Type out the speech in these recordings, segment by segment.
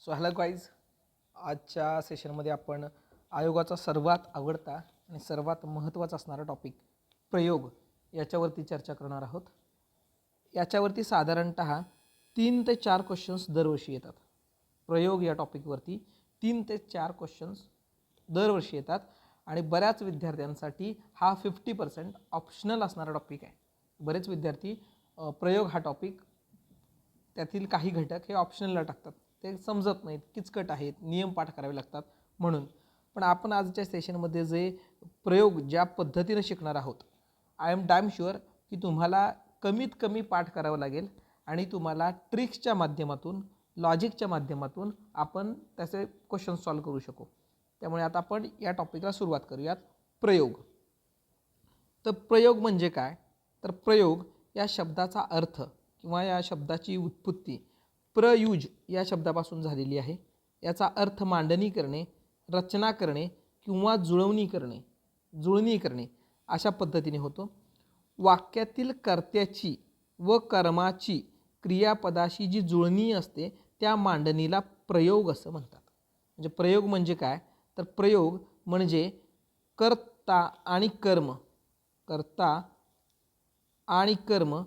So hello guys, आजच्या सेशनमध्ये आपण आयोगाचा सर्वात आवडता आणि सर्वात महत्त्वाचा असणारा टॉपिक प्रयोग याच्यावरती चर्चा करणार आहोत. याच्यावरती साधारणतः 3 ते 4 क्वेश्चन्स दरवर्षी येतात. प्रयोग या टॉपिकवरती 3 ते 4 क्वेश्चन्स दरवर्षी येतात आणि बऱ्याच विद्यार्थ्यांसाठी हा 50% ऑप्शनल असणारा टॉपिक आहे. बरेच विद्यार्थी प्रयोग हा टॉपिक त्यातील काही घटक हे ऑप्शनलला टाकतात. ते समजत नाहीत, किचकट आहेत, नियम पाठ करावे लागतात म्हणून. पण आपण आजच्या सेशनमध्ये जे प्रयोग ज्या पद्धतीनं शिकणार आहोत, आय एम डॅम शुअर की तुम्हाला कमीत कमी पाठ करावं लागेल आणि तुम्हाला ट्रिक्सच्या माध्यमातून, लॉजिकच्या माध्यमातून आपण त्याचे क्वेश्चन सॉल्व करू शकू. त्यामुळे आता आपण या टॉपिकला सुरुवात करूयात. प्रयोग. तर प्रयोग म्हणजे काय? तर प्रयोग या शब्दाचा अर्थ किंवा या शब्दाची उत्पत्ती प्रयुज या शब्दापासून झालेली आहे. याचा अर्थ मांडणी करणे, रचना करणे किंवा जुळवणी करणे अशा पद्धतीने होतो. वाक्यातील कर्त्याची व कर्माची क्रियापदाशी जी जुळणी असते त्या मांडणीला प्रयोग असं म्हणतात. म्हणजे प्रयोग म्हणजे काय? तर प्रयोग म्हणजे कर्ता आणि कर्म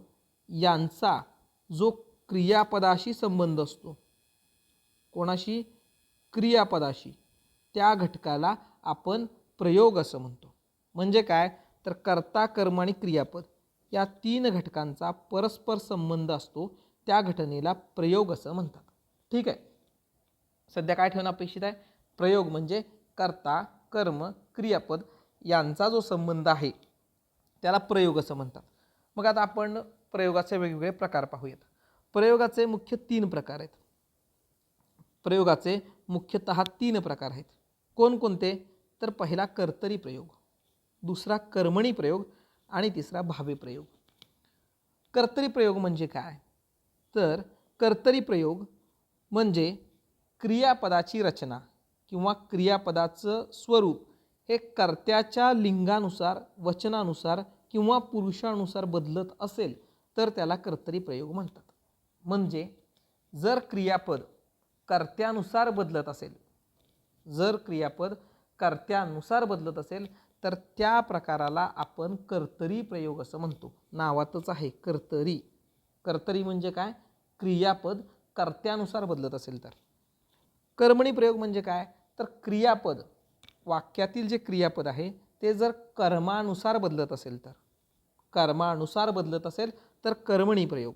यांचा जो क्रियापदाशी संबंध असतो, कोणाशी? क्रियापदाशी, त्या घटकाला आपण प्रयोग असं म्हणतो. म्हणजे काय? तर कर्ता, कर्म आणि क्रियापद या 3 घटकांचा परस्पर संबंध असतो, त्या घटनेला प्रयोग असं म्हणतात. ठीक आहे. सध्या काय ठेवणं अपेक्षित आहे? प्रयोग म्हणजे कर्ता, कर्म, क्रियापद यांचा जो संबंध आहे त्याला प्रयोग असं म्हणतात. मग आता आपण प्रयोगाचे वेगवेगळे प्रकार पाहूयात. प्रयोगाचे मुख्य 3 प्रकार आहेत. प्रयोगाचे मुख्यतः 3 प्रकार आहेत. कोणकोणते? तर पहिला कर्तरी प्रयोग, दुसरा कर्मणी प्रयोग आणि तिसरा भावे प्रयोग. कर्तरी प्रयोग म्हणजे काय? तर कर्तरी प्रयोग म्हणजे क्रियापदाची रचना किंवा क्रियापदाचं स्वरूप हे कर्त्याच्या लिंगानुसार, वचनानुसार किंवा पुरुषानुसार बदलत असेल तर त्याला कर्तरी प्रयोग म्हणतात. म्हणजे जर क्रियापद कर्त्यानुसार बदलत असेल, तर त्या प्रकाराला आपण कर्तरी प्रयोग असं म्हणतो. नावातच आहे कर्तरी. कर्तरी म्हणजे काय? क्रियापद कर्त्यानुसार बदलत असेल तर. कर्मणी प्रयोग म्हणजे काय? तर क्रियापद, वाक्यातील जे क्रियापद आहे ते जर कर्मानुसार बदलत असेल तर कर्मणी प्रयोग,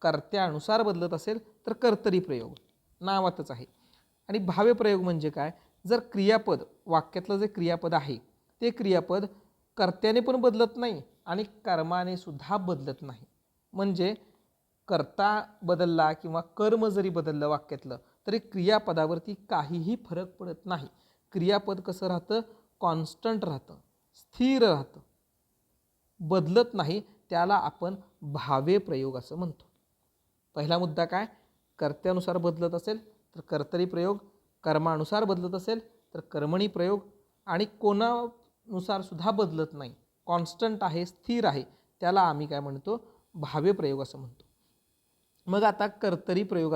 कर्त्यानुसार बदलत असेल तर कर्तरी प्रयोग. नावातच आहे. आणि भावे प्रयोग म्हणजे काय? जर क्रियापद, वाक्यातलं जे क्रियापद आहे ते क्रियापद कर्त्याने पण बदलत नाही आणि कर्माने सुद्धा बदलत नाही. म्हणजे कर्ता बदलला किंवा कर्म जरी बदललं वाक्यातलं तरी क्रियापदावरती काहीही फरक पडत नाही. क्रियापद कसं राहतं? कॉन्स्टंट राहतं, स्थिर राहतं, बदलत नाही. त्याला आपण भावे प्रयोग असं म्हणतो. पहिला मुद्दा काय? कर्त्यानुसार बदलत असेल तर कर्तरी प्रयोग, कर्मानुसार बदलत असेल तर कर्मणी प्रयोग आणि कोणानुसार सुद्धा बदलत नाही, कॉन्स्टंट आहे, स्थिर आहे, त्याला आम्ही काय म्हणतो? भावे प्रयोग असं म्हणतो. मग आता कर्तरी प्रयोग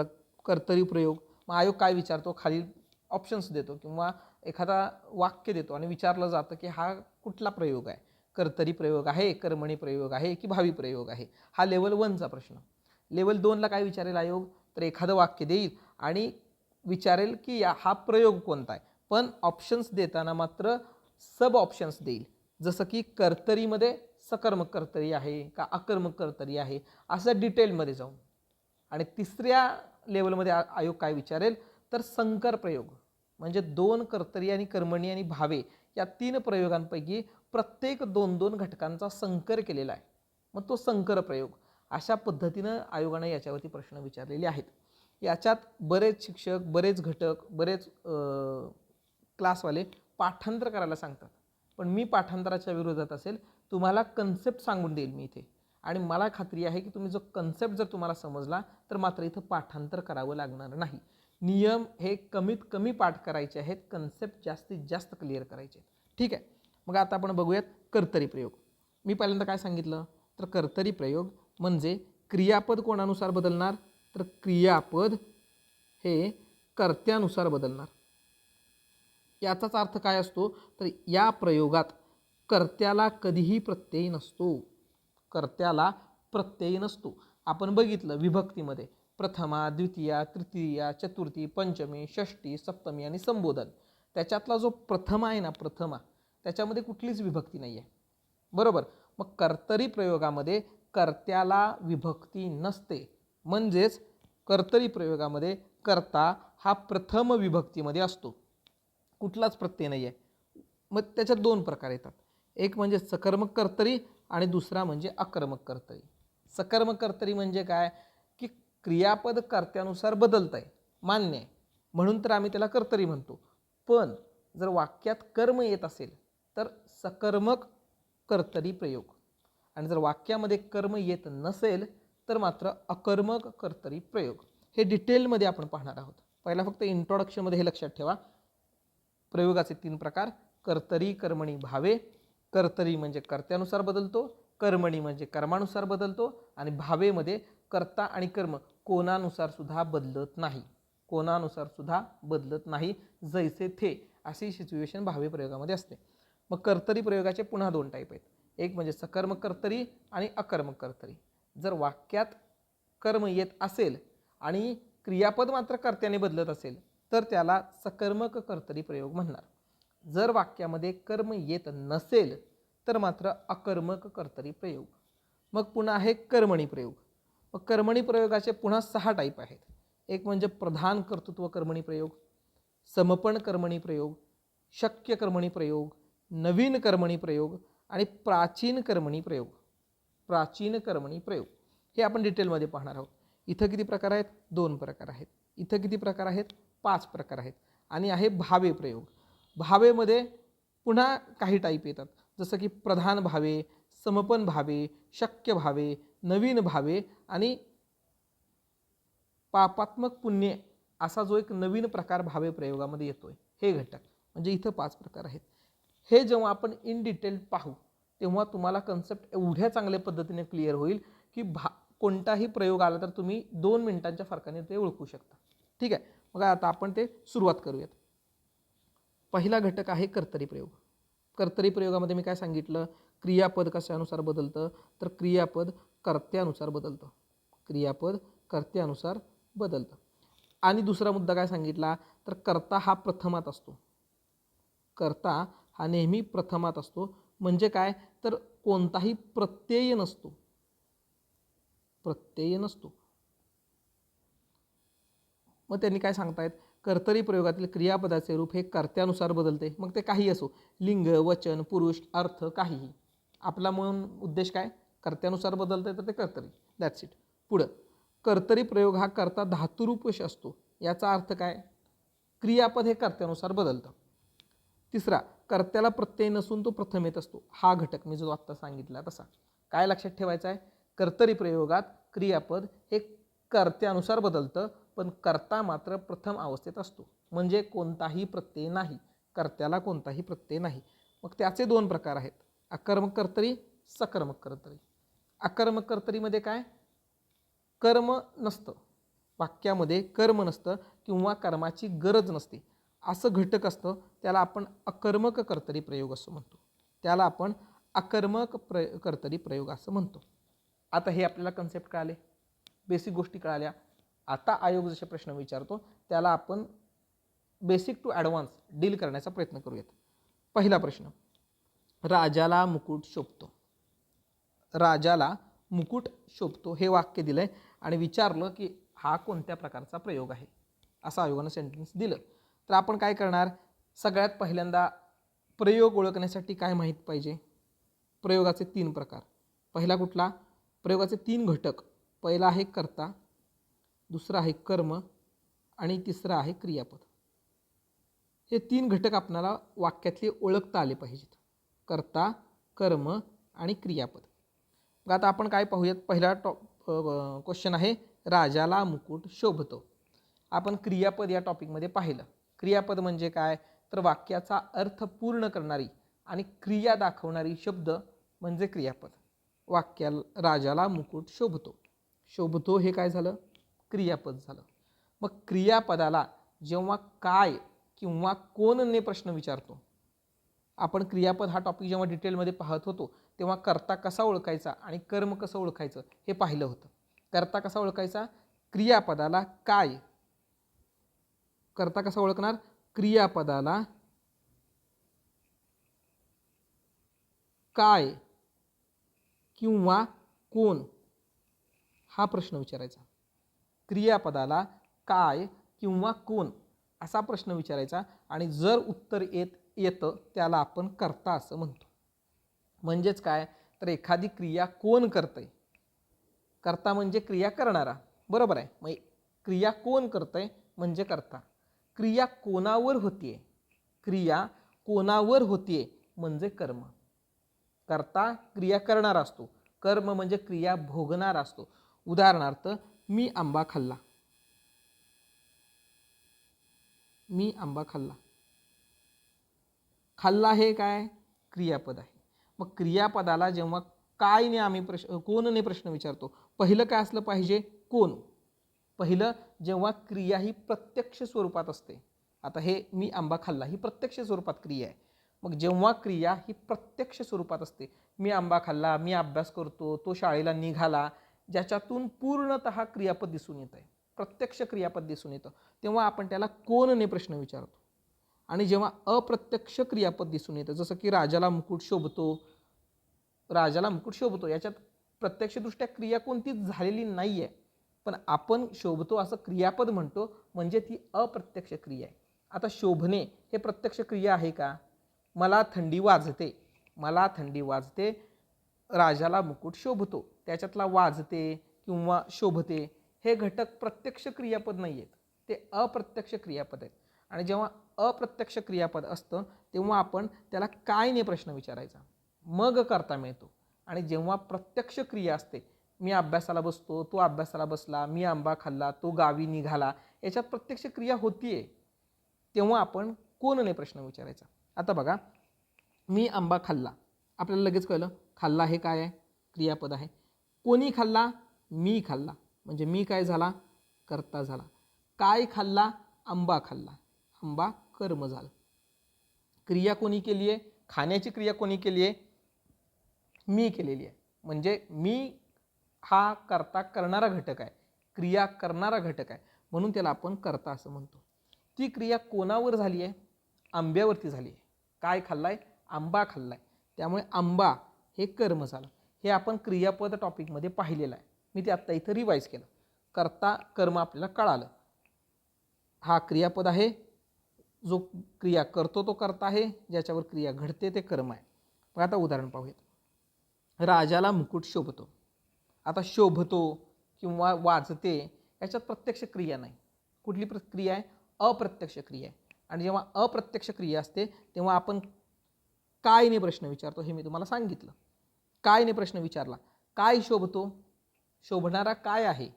मग आयोग काय विचारतो? खाली ऑप्शन्स देतो किंवा एखादा वाक्य देतो आणि विचारलं जातं की हा कुठला प्रयोग आहे? कर्तरी प्रयोग आहे, कर्मणी प्रयोग आहे की भावी प्रयोग आहे? हा लेवल 1चा प्रश्न. लेवल 2ला काय विचारेल आयोग? तर एखादं वाक्य देईल आणि विचारेल की हा प्रयोग कोणता आहे. पण ऑप्शन्स देताना मात्र सब ऑप्शन्स देईल. जसं की कर्तरीमध्ये सकर्मक कर्तरी आहे का अकर्मक कर्तरी आहे असं डिटेलमध्ये जाऊन. आणि 3ऱ्या लेवलमध्ये आयोग काय विचारेल? तर संकर प्रयोग, म्हणजे 2 कर्तरी आणि कर्मणी आणि भावे या 3 प्रयोगांपैकी प्रत्येक 2-2 घटकांचा संकर केलेला आहे, मग तो संकर प्रयोग. अशा पद्धतीनं आयोगाने याच्यावरती प्रश्न विचारलेले आहेत. याच्यात बरेच शिक्षक, बरेच घटक, बरेच क्लासवाले पाठांतर करायला सांगतात. पण मी पाठांतराच्या विरोधात असेल. तुम्हाला कन्सेप्ट सांगून देईल मी इथे आणि मला खात्री आहे की तुम्ही जो कन्सेप्ट जर तुम्हाला समजला तर मात्र इथं पाठांतर करावं लागणार नाही. नियम हे कमीत कमी पाठ करायचे आहेत, कन्सेप्ट जास्तीत जास्त क्लिअर करायचे आहेत. ठीक आहे. मग आता आपण बघूयात कर्तरी प्रयोग. मी पहिल्यांदा काय सांगितलं? तर कर्तरी प्रयोग म्हणजे क्रियापद कोणानुसार बदलणार? तर क्रियापद हे कर्त्यानुसार बदलणार. याचाच अर्थ काय असतो तर या प्रयोगात कर्त्याला कधीही प्रत्यय नसतो. कर्त्याला प्रत्यय नसतो. आपण बघितलं विभक्तीमध्ये प्रथमा, द्वितीया, तृतीया, चतुर्थी, पंचमी, षष्टी, सप्तमी आणि संबोधन. त्याच्यातला जो प्रथमा आहे ना, प्रथमा, त्याच्यामध्ये कुठलीच विभक्ती नाही आहे. बरोबर. मग कर्तरी प्रयोगामध्ये कर्त्याला विभक्ती नसते. म्हणजेच कर्तरी प्रयोगामध्ये कर्ता हा प्रथम विभक्तीमध्ये असतो. कुठलाच प्रत्यय नाही आहे. मग त्याच्यात दोन प्रकार येतात. एक म्हणजे सकर्मक कर्तरी आणि दुसरा म्हणजे अकर्मक कर्तरी. सकर्मक कर्तरी म्हणजे काय की क्रियापद कर्त्यानुसार बदलत आहे, मान्य आहे, म्हणून तर आम्ही त्याला कर्तरी म्हणतो. पण जर वाक्यात कर्म येत असेल तर सकर्मक कर्तरी प्रयोग, आणि जर वाक्यामध्ये कर्म येत नसेल तर मात्र अकर्मक कर्तरी प्रयोग. हे डिटेलमध्ये आपण पाहणार आहोत. पहिला फक्त इंट्रोडक्शनमध्ये हे लक्षात ठेवा. प्रयोगाचे तीन प्रकार: कर्तरी, कर्मणी, भावे. कर्तरी म्हणजे कर्त्यानुसार बदलतो, कर्मणी म्हणजे कर्मानुसार बदलतो, आणि भावेमध्ये कर्ता आणि कर्म कोणानुसार सुद्धा बदलत नाही. कोणानुसार सुद्धा बदलत नाही, जैसे थे अशी सिच्युएशन भावे प्रयोगामध्ये असते. मग कर्तरी प्रयोगाचे पुन्हा दोन टाईप आहेत. एक म्हणजे सकर्मक कर्तरी आणि अकर्मक कर्तरी. जर वाक्यात कर्म येत असेल आणि क्रियापद मात्र कर्त्याने बदलत असेल तर त्याला सकर्मक कर्तरी प्रयोग म्हणणार. जर वाक्यामध्ये कर्म येत नसेल तर मात्र अकर्मक कर्तरी प्रयोग. मग पुन्हा आहे कर्मणी प्रयोग. मग कर्मणी प्रयोगाचे पुन्हा 6 टाईप आहेत. एक म्हणजे प्रधान कर्तृत्व कर्मणी प्रयोग, समपण कर्मणी प्रयोग, शक्य कर्मणी प्रयोग, नवीन कर्मणी प्रयोग आणि प्राचीन कर्मणी प्रयोग. प्राचीन कर्मणी प्रयोग हे आपण डिटेलमध्ये पाहणार आहोत. इथं किती प्रकार आहेत? 2 प्रकार आहेत. इथं किती प्रकार आहेत? 5 प्रकार आहेत. आणि आहे भावे प्रयोग. भावेमध्ये पुन्हा काही टाईप येतात, जसं की प्रधान भावे, समपन भावे, शक्य भावे, नवीन भावे आणि पापात्मक पुण्य असा जो एक नवीन प्रकार भावे प्रयोगामध्ये येतोय. हे घटक म्हणजे इथं 5 प्रकार आहेत. हे जेव्हा आपण इन डिटेल पाहू तेव्हा तुम्हाला कन्सेप्ट एवढ्या चांगल्या पद्धतीने क्लिअर होईल की कोणताही प्रयोग आला तर तुम्ही 2 मिनिटांच्या फरकाने ते ओळखू शकता. ठीक आहे. मग आता आपण ते सुरुवात करूयात. पहिला घटक आहे कर्तरी प्रयोग. कर्तरी प्रयोगामध्ये मी काय सांगितलं? क्रियापद कशानुसार बदलतं तर क्रियापद कर्त्यानुसार बदलतं. क्रियापद कर्त्यानुसार बदलतं. आणि दुसरा मुद्दा काय सांगितला तर कर्ता हा प्रथमात असतो. कर्ता हा नेहमी प्रथमात असतो. म्हणजे काय तर कोणताही प्रत्यय नसतो. प्रत्यय नसतो. मग त्यांनी काय सांगतायत? कर्तरी प्रयोगातील क्रियापदाचे रूप हे कर्त्यानुसार बदलते. मग ते काही असो, लिंग, वचन, पुरुष, अर्थ, काहीही. आपला म्हणून उद्देश काय? कर्त्यानुसार बदलते तर ते कर्तरी. That's it. पुढं कर्तरी प्रयोग हा कर्ता धातुरूप असतो. याचा अर्थ काय? क्रियापद हे कर्त्यानुसार बदलतं. तिसरा, कर्त्याला प्रत्यय नसून तो प्रथम येत असतो. हा घटक मी जो आत्ता सांगितला तसा. काय लक्षात ठेवायचं आहे? कर्तरी प्रयोगात क्रियापद हे कर्त्यानुसार बदलतं, पण कर्ता मात्र प्रथम अवस्थेत असतो. म्हणजे कोणताही प्रत्यय नाही, कर्त्याला कोणताही प्रत्यय नाही. मग त्याचे 2 प्रकार आहेत: अकर्मक कर्तरी, सकर्मक कर्तरी. अकर्मक कर्तरीमध्ये काय? कर्म नसतं, वाक्यामध्ये कर्म नसतं किंवा कर्माची गरज नसते असं घटक असतं, त्याला आपण अकर्मक कर्तरी प्रयोग असं म्हणतो. त्याला आपण अकर्मक कर्तरी प्रयोग असं म्हणतो. आता हे आपल्याला कन्सेप्ट कळाले, बेसिक गोष्टी कळाल्या. आता आयोग जसे प्रश्न विचारतो त्याला आपण बेसिक टू ॲडव्हान्स डील करण्याचा प्रयत्न करूयात. पहिला प्रश्न, राजाला मुकुट शोभतो. राजाला मुकुट शोभतो हे वाक्य दिलंय आणि विचारलं की हा कोणत्या प्रकारचा प्रयोग आहे, असं आयोगानं सेंटेन्स दिलं. तर आपण काय करणार? सगळ्यात पहिल्यांदा प्रयोग ओळखण्यासाठी काय माहीत पाहिजे? प्रयोगाचे 3 प्रकार. पहिला कुठला? प्रयोगाचे 3 घटक. पहिला आहे कर्ता, दुसरा आहे कर्म आणि तिसरा आहे क्रियापद. हे 3 घटक आपल्याला वाक्यातले ओळखता आले पाहिजेत: कर्ता, कर्म आणि क्रियापद. मग आता आपण काय पाहूयात? पहिला क्वेश्चन आहे राजाला मुकुट शोभतो. आपण क्रियापद या टॉपिकमध्ये पाहिलं. क्रियापद म्हणजे काय तर वाक्याचा अर्थ पूर्ण करणारी आणि क्रिया दाखवणारी शब्द म्हणजे क्रियापद. राजाला मुकुट शोभतो. शोभतो हे काय झालं? क्रियापद झालं. मग क्रियापदाला जेव्हा काय किंवा कोणने प्रश्न विचारतो, आपण क्रियापद हा टॉपिक जेव्हा डिटेलमध्ये पाहत होतो तेव्हा कर्ता कसा ओळखायचा आणि कर्म कसं ओळखायचं हे पाहिलं होतं. कर्ता कसा ओळखायचा? क्रियापदाला काय, कर्ता कसा ओळखणार? क्रियापदाला काय किंवा कोण हा प्रश्न विचारायचा. क्रियापदाला काय किंवा कोण असा प्रश्न विचारायचा आणि जर उत्तर येतं त्याला आपण कर्ता असं म्हणतो. म्हणजेच काय तर एखादी क्रिया कोण करतंय, कर्ता म्हणजे क्रिया करणारा, बरोबर आहे. मग क्रिया कोण करतंय म्हणजे कर्ता. क्रिया कोणावर होतीये, क्रिया कोणावर होतीये म्हणजे कर्म. कर्ता क्रिया करणारा असतो, कर्म म्हणजे क्रिया भोगणारा असतो. उदाहरणार्थ मी आंबा खाल्ला, मी आंबा खाल्ला, खाल्ला हे काय क्रियापद आहे. मग क्रियापदाला जेव्हा कायने आम्ही कोणने प्रश्न विचारतो, पहिलं काय असलं पाहिजे? कोण. पहिलं जेव्हा क्रिया ही प्रत्यक्ष स्वरूपात असते, आता हे मी आंबा खाल्ला ही प्रत्यक्ष स्वरूपात क्रिया आहे. मग जेव्हा क्रिया ही प्रत्यक्ष स्वरूपात असते, मी आंबा खाल्ला, मी अभ्यास करतो, तो शाळेला निघाला, ज्याच्यातून पूर्णतः क्रियापद दिसून येत आहे, प्रत्यक्ष क्रियापद दिसून येतं, तेव्हा आपण त्याला कोणने प्रश्न विचारतो. आणि जेव्हा अप्रत्यक्ष क्रियापद दिसून येतं, जसं की राजाला मुकुट शोभतो, राजाला मुकुट शोभतो, याच्यात प्रत्यक्षदृष्ट्या क्रिया कोणतीच झालेली नाही आहे, पण आपण शोभतो असं क्रियापद म्हणतो, म्हणजे ती अप्रत्यक्ष क्रिया आहे. आता शोभणे हे प्रत्यक्ष क्रिया आहे का? मला थंडी वाजते, मला थंडी वाजते, राजाला मुकुट शोभतो, त्याच्यातला वाजते किंवा शोभते हे घटक प्रत्यक्ष क्रियापद नाही आहेत, ते अप्रत्यक्ष क्रियापद आहेत. आणि जेव्हा अप्रत्यक्ष क्रियापद असतं तेव्हा आपण त्याला कायने प्रश्न विचारायचा, मग कर्ता मिळतो. आणि जेव्हा प्रत्यक्ष क्रिया असते, मी अभ्यासाला बसतो, तो अभ्यासाला बसला, मी आंबा खाल्ला, तो गावी निघाला, याच्यात प्रत्यक्ष क्रिया होतीये, तेव्हा आपण कोणने प्रश्न विचारायचा. आता बघा, मी आंबा खाल्ला, आपल्याला लगेच कळलं खाल्ला हे काय आहे? क्रियापद आहे. कोणी खाल्ला? मी खाल्ला, म्हणजे मी काय झाला? कर्ता झाला. काय खाल्ला? आंबा खाल्ला, आंबा कर्म झालं. क्रिया कोणी केली आहे? खाण्याची क्रिया कोणी केली आहे? मी केलेली आहे, म्हणजे मी हा कर्ता करणारा घटक आहे, क्रिया करणारा घटक आहे, म्हणून त्याला आपण कर्ता असं म्हणतो. ती क्रिया कोणावर झाली आहे? आंब्यावरती झाली आहे. काय खाल्लाय? आंबा खाल्लाय, त्यामुळे आंबा हे कर्म झालं. हे आपण क्रियापद टॉपिकमध्ये पाहिलेलं आहे, मी ते आत्ता इथं रिवाईज केलं. कर्ता कर्म आपल्याला कळालं. हा क्रियापद आहे, जो क्रिया करतो तो कर्ता आहे, ज्याच्यावर क्रिया घडते ते कर्म आहे. पण आता उदाहरण पाहूयात. राजाला मुकुट शोभतो. आता शोभतो किंवा वाजते याच्यात प्रत्यक्ष क्रिया नाही, कुठली क्रिया आहे? अप्रत्यक्ष क्रिया आहे. आणि जेव्हा अप्रत्यक्ष क्रिया असते तेव्हा आपण कायने प्रश्न विचारतो, हे मी तुम्हाला सांगितलं. कायने प्रश्न विचारला, काय शोभतो? शोभणारा काय आहे?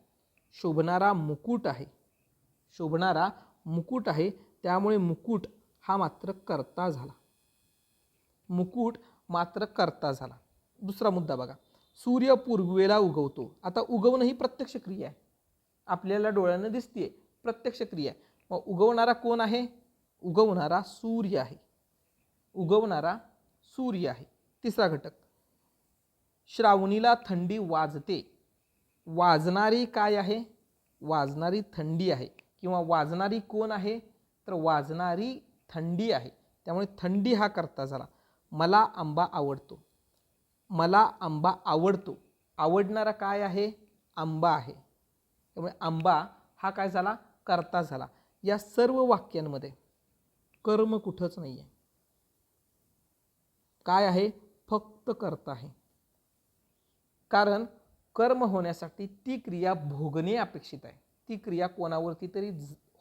शोभणारा मुकुट आहे, शोभणारा मुकुट आहे, त्यामुळे मुकुट हा मात्र कर्ता झाला, मुकुट मात्र कर्ता झाला. दुसरा मुद्दा बघा, सूर्य पूर्वेला उगवतो. आता उगवणं ही प्रत्यक्ष क्रिया आहे, आपल्याला डोळ्यानं दिसते, प्रत्यक्ष क्रिया आहे. मग उगवणारा कोण आहे? उगवणारा सूर्य आहे, उगवणारा सूर्य आहे. तिसरा घटक, श्रावणीला थंडी वाजते. वाजणारी काय आहे? वाजणारी थंडी आहे, किंवा वाजणारी कोण आहे? तर वाजणारी थंडी आहे, त्यामुळे थंडी हा कर्ता झाला. मला आंबा आवडतो, मला आंबा आवडतो, आवडणारा काय आहे? आंबा आहे, त्यामुळे आंबा हा काय झाला? कर्ता झाला. या सर्व वाक्यांमध्ये कर्म कुठंच नाही आहे. काय आहे? फक्त कर्ता आहे. कारण कर्म होण्यासाठी ती क्रिया भोगणे अपेक्षित आहे, ती क्रिया कोणावरती तरी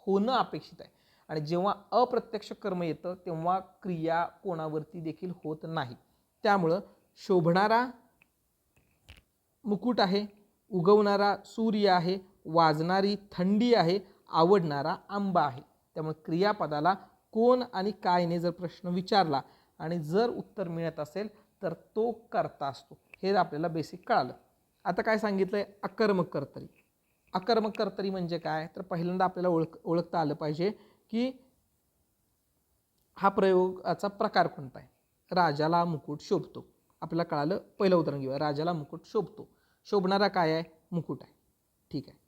होणं अपेक्षित आहे. आणि जेव्हा अप्रत्यक्ष कर्म येतं तेव्हा क्रिया कोणावरती देखील होत नाही. त्यामुळं शोभणारा मुकुट आहे, उगवणारा सूर्य आहे, वाजणारी थंडी आहे, आवडणारा आंबा आहे. त्यामुळे क्रियापदाला कोण आणि कायने जर प्रश्न विचारला आणि जर उत्तर मिळत असेल तर तो कर्ता असतो, हे आपल्याला बेसिक कळालं. आता काय सांगितलंय? अकर्मक कर्तरी. अकर्मक कर्तरी म्हणजे काय? तर पहिल्यांदा आपल्याला ओळखता आलं पाहिजे की हा प्रयोगाचा प्रकार कोणता आहे. राजाला मुकुट शोभतो. आपल्याला कळालं. पहिलं उदाहरण घेऊया. राजाला मुकुट शोभतो. शोभणारा काय आहे? मुकुट आहे. ठीक आहे,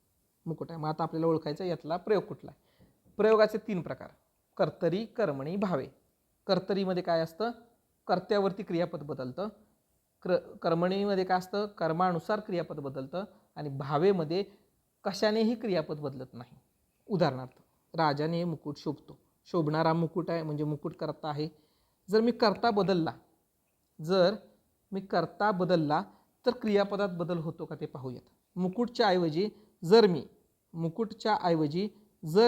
मुकुट आहे. मग आता आपल्याला ओळखायचं यातला प्रयोग कुठला आहे. प्रयोगाचे 3 प्रकार: कर्तरी, कर्मणी, भावे. कर्तरीमध्ये काय असतं? कर्त्यावरती क्रियापद बदलतं. कर्मणीमध्ये काय असतं? कर्मानुसार क्रियापद बदलतं. आणि भावेमध्ये कशानेही क्रियापद बदलत नाही. उदाहरणार्थ, राजाने मुकुट शोभतो. शोभणारा मुकुट आहे म्हणजे मुकुट कर्ता आहे. जर मी कर्ता बदलला तर क्रियापदात बदल होतो का ते पाहूयात. मुकुटच्या ऐवजी जर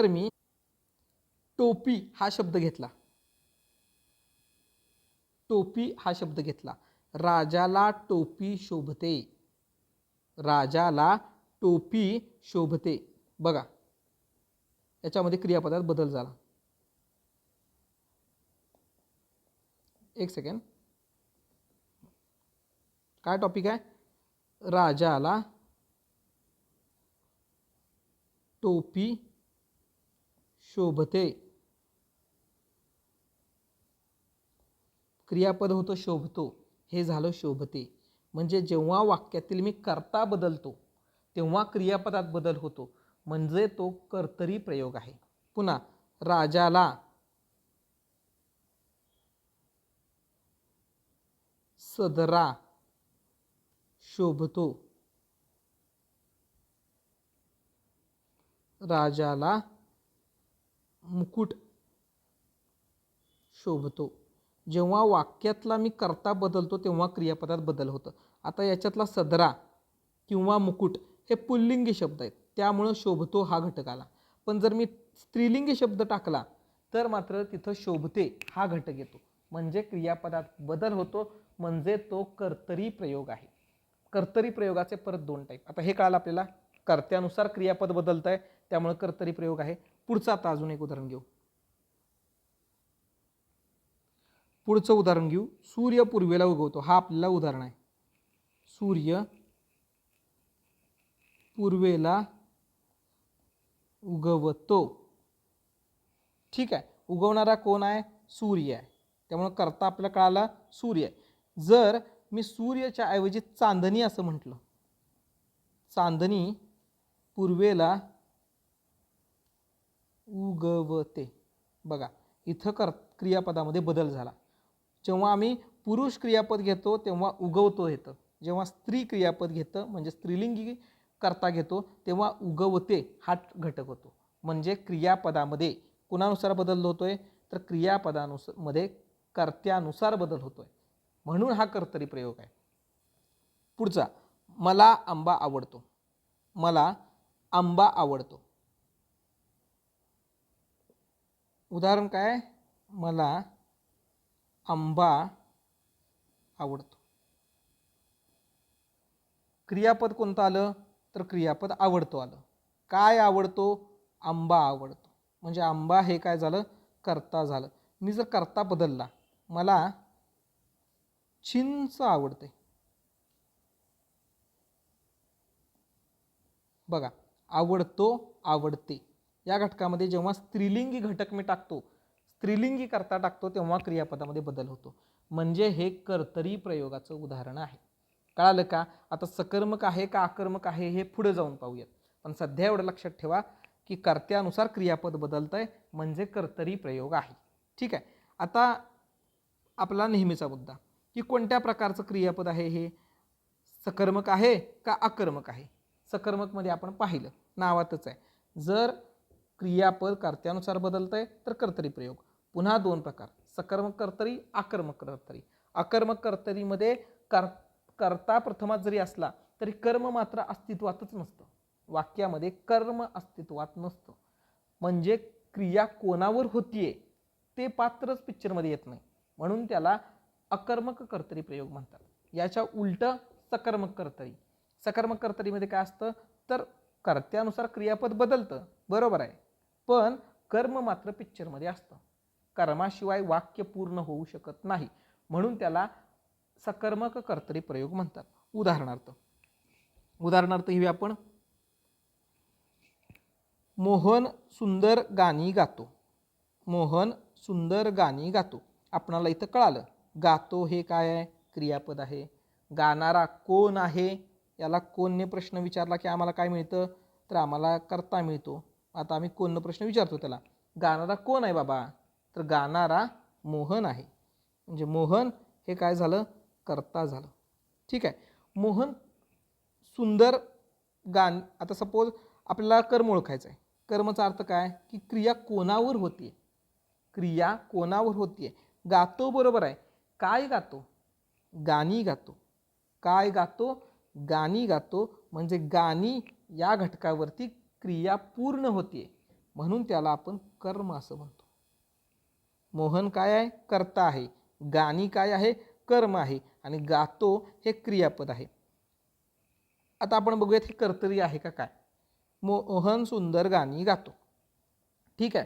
मी टोपी हा शब्द घेतला, राजाला टोपी शोभते. बघा, याच्यामध्ये क्रियापदात बदल झाला. एक सेकंड, काय टॉपिक आहे? राजाला टोपी शोभते. क्रियापद होतं शोभतो, हे झालं शोभते. म्हणजे जेव्हा वाक्यातील मी कर्ता बदलतो तेव्हा क्रियापदात बदल होतो, म्हणजे तो कर्तरी प्रयोग आहे. पुन्हा, राजाला सदरा शोभतो. राजाला मुकुट शोभतो. जेव्हा वाक्यातला मी कर्ता बदलतो तेव्हा क्रियापदात बदल होतं. आता याच्यातला सदरा किंवा मुकुट हे पुल्लिंगी शब्द आहेत, त्यामुळं शोभतो हा घटक आला. पण जर मी स्त्रीलिंगी शब्द टाकला तर मात्र तिथं शोभते हा घटक येतो, म्हणजे क्रियापदात बदल होतो, म्हणजे तो कर्तरी प्रयोग आहे. कर्तरी प्रयोगाचे परत 2 टाईप. आता हे कळालं आपल्याला. कर्त्यानुसार क्रियापद बदलत आहे त्यामुळे कर्तरी प्रयोग आहे. पुढचं आता अजून एक उदाहरण घेऊ. सूर्य पूर्वेला उगवतो. हा आपल्याला उदाहरण आहे. सूर्य पूर्वेला उगवतो. ठीक आहे, उगवणारा कोण आहे? सूर्य आहे. त्यामुळे कर्ता आपल्याला कळाला सूर्य आहे. जर मी सूर्याच्या ऐवजी चांदणी असं म्हटलं, चांदणी पूर्वेला उगवते. बघा, इथं क्रियापदामध्ये बदल झाला. जेव्हा आम्ही पुरुष क्रियापद घेतो तेव्हा उगवतो येतं. जेव्हा स्त्री क्रियापद घेतं म्हणजे स्त्रीलिंगी कर्ता घेतो तेव्हा उगवते हा घटक होतो. म्हणजे क्रियापदामध्ये कुणानुसार बदल होतोय? तर क्रियापदानुसार कर्त्यानुसार बदल होतोय, म्हणून हा कर्तरी प्रयोग आहे. पुढचा, मला आंबा आवडतो. उदाहरण काय? मला आंबा आवडतो. क्रियापद कोणतं आलं? तर क्रियापद आवडतो आलं. काय आवडतो? आंबा आवडतो. म्हणजे आंबा हे काय झालं? कर्ता झालं. मी जर कर्ता बदलला, मला चिंच आवडते. बघा, आवडतो, आवडते या घटकामध्ये जेव्हा स्त्रीलिंगी घटक मी टाकतो, स्त्रीलिंगी कर्ता टाकतो, तेव्हा क्रियापदामध्ये बदल होतो. म्हणजे हे कर्तरी प्रयोगाचं उदाहरण आहे. कळालं का? आता सकर्मक आहे का आकर्मक आहे हे पुढे जाऊन पाहूयात. पण सध्या एवढं लक्षात ठेवा की कर्त्यानुसार क्रियापद बदलतंय म्हणजे कर्तरी प्रयोग आहे. ठीक आहे. आता आपला नेहमीचा मुद्दा की कोणत्या प्रकारचं क्रियापद आहे हे? सकर्मक आहे का आकर्मक आहे? सकर्मकमध्ये आपण पाहिलं, नावातच आहे. जर क्रियापद कर्त्यानुसार बदलतंय तर कर्तरी प्रयोग. पुन्हा 2 प्रकार, सकर्मक कर्तरी, आकर्मक कर्तरी. आकर्मक कर्तरीमध्ये कर्ता प्रथमात जरी असला तरी कर्म मात्र अस्तित्वातच नसतं. वाक्यामध्ये कर्म अस्तित्वात नसतं, म्हणजे क्रिया कोणावर होतीये ते पात्रच पिक्चरमध्ये येत नाही, म्हणून त्याला अकर्मक कर्तरी प्रयोग म्हणतात. याच्या उलट सकर्मक कर्तरी. सकर्मक कर्तरीमध्ये काय असतं? तर कर्त्यानुसार क्रियापद बदलतं, बरोबर आहे, पण कर्म मात्र पिक्चरमध्ये असतं. कर्माशिवाय वाक्य पूर्ण होऊ शकत नाही, म्हणून त्याला सकर्मक कर्तरी प्रयोग म्हणतात. उदाहरणार्थ घेऊया आपण. मोहन सुंदर गाणी गातो. मोहन सुंदर गाणी गातो. आपणाला इथं कळालं गातो हे काय आहे, क्रियापद आहे. गाणारा कोण आहे, याला कोणने प्रश्न विचारला की आम्हाला काय मिळतं, तर आम्हाला कर्ता मिळतो. आता आम्ही कोणनं प्रश्न विचारतो त्याला, गाणारा कोण आहे बाबा, तर गाणारा मोहन आहे. म्हणजे मोहन हे काय झालं, कर्ता झालं. ठीक आहे. मोहन सुंदर आता सपोज आपल्याला कर्म ओळखायचं आहे. कर्मचा अर्थ काय की क्रिया कोणावर होतीये, क्रिया कोणावर होतीये. गातो बरोबर आहे, काय गातो, गाणी गातो. काय गातो, गाणी गातो. म्हणजे गाणी या घटकावरती क्रिया पूर्ण होतीये म्हणून त्याला आपण कर्म असं म्हणतो. मोहन काय आहे, कर्ता आहे. गाणी काय आहे, कर्म आहे. आणि गातो हे क्रियापद आहे. आता आपण बघूयात हे कर्तरी आहे का काय. मोहन सुंदर गाणी गातो. ठीक आहे,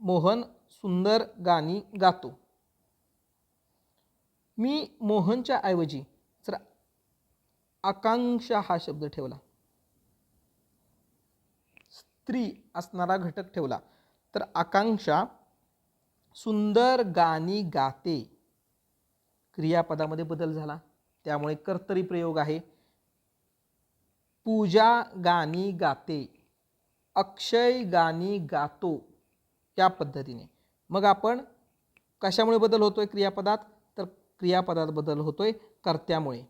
मोहन सुंदर गाणी गातो. मी मोहनच्या ऐवजी जर आकांक्षा हा शब्द ठेवला, स्त्री असणारा घटक ठेवला, तर आकांक्षा सुंदर गाणी गाते. क्रियापदामध्ये बदल झाला त्यामुळे कर्तरी प्रयोग आहे. पूजा गाणी गाते, अक्षय गाणी गातो, या पद्धतीने. मग आपण कशामुळे बदल होतोय क्रियापदात, तर क्रियापदात बदल होतोय कर्त्यामुळे.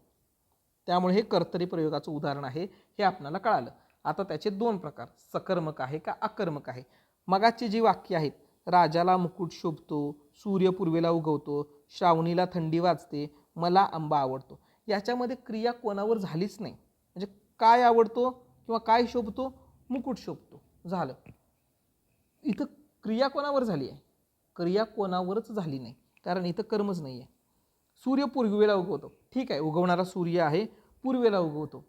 त्यामुळे हे कर्तरी प्रयोगाचं उदाहरण आहे, हे आपल्याला कळालं. आता त्याचे दोन प्रकार, सकर्मक आहे का अकर्मक आहे. मगाची जी वाक्य आहेत, राजाला मुकुट शोभतो, सूर्य पूर्वेला उगवतो, श्रावणीला थंडी वाजते, मला आंबा आवडतो, याच्यामध्ये क्रिया कोणावर झालीच नाही. म्हणजे काय आवडतो किंवा काय शोभतो, मुकुट शोभतो, झालं. इथं क्रिया कोणावर झाली आहे, क्रिया कोणावरच झाली नाही, कारण इथं कर्मच नाही आहे. सूर्य पूर्वेला उगवतो, ठीक आहे, उगवणारा सूर्य आहे, पूर्वेला उगवतो,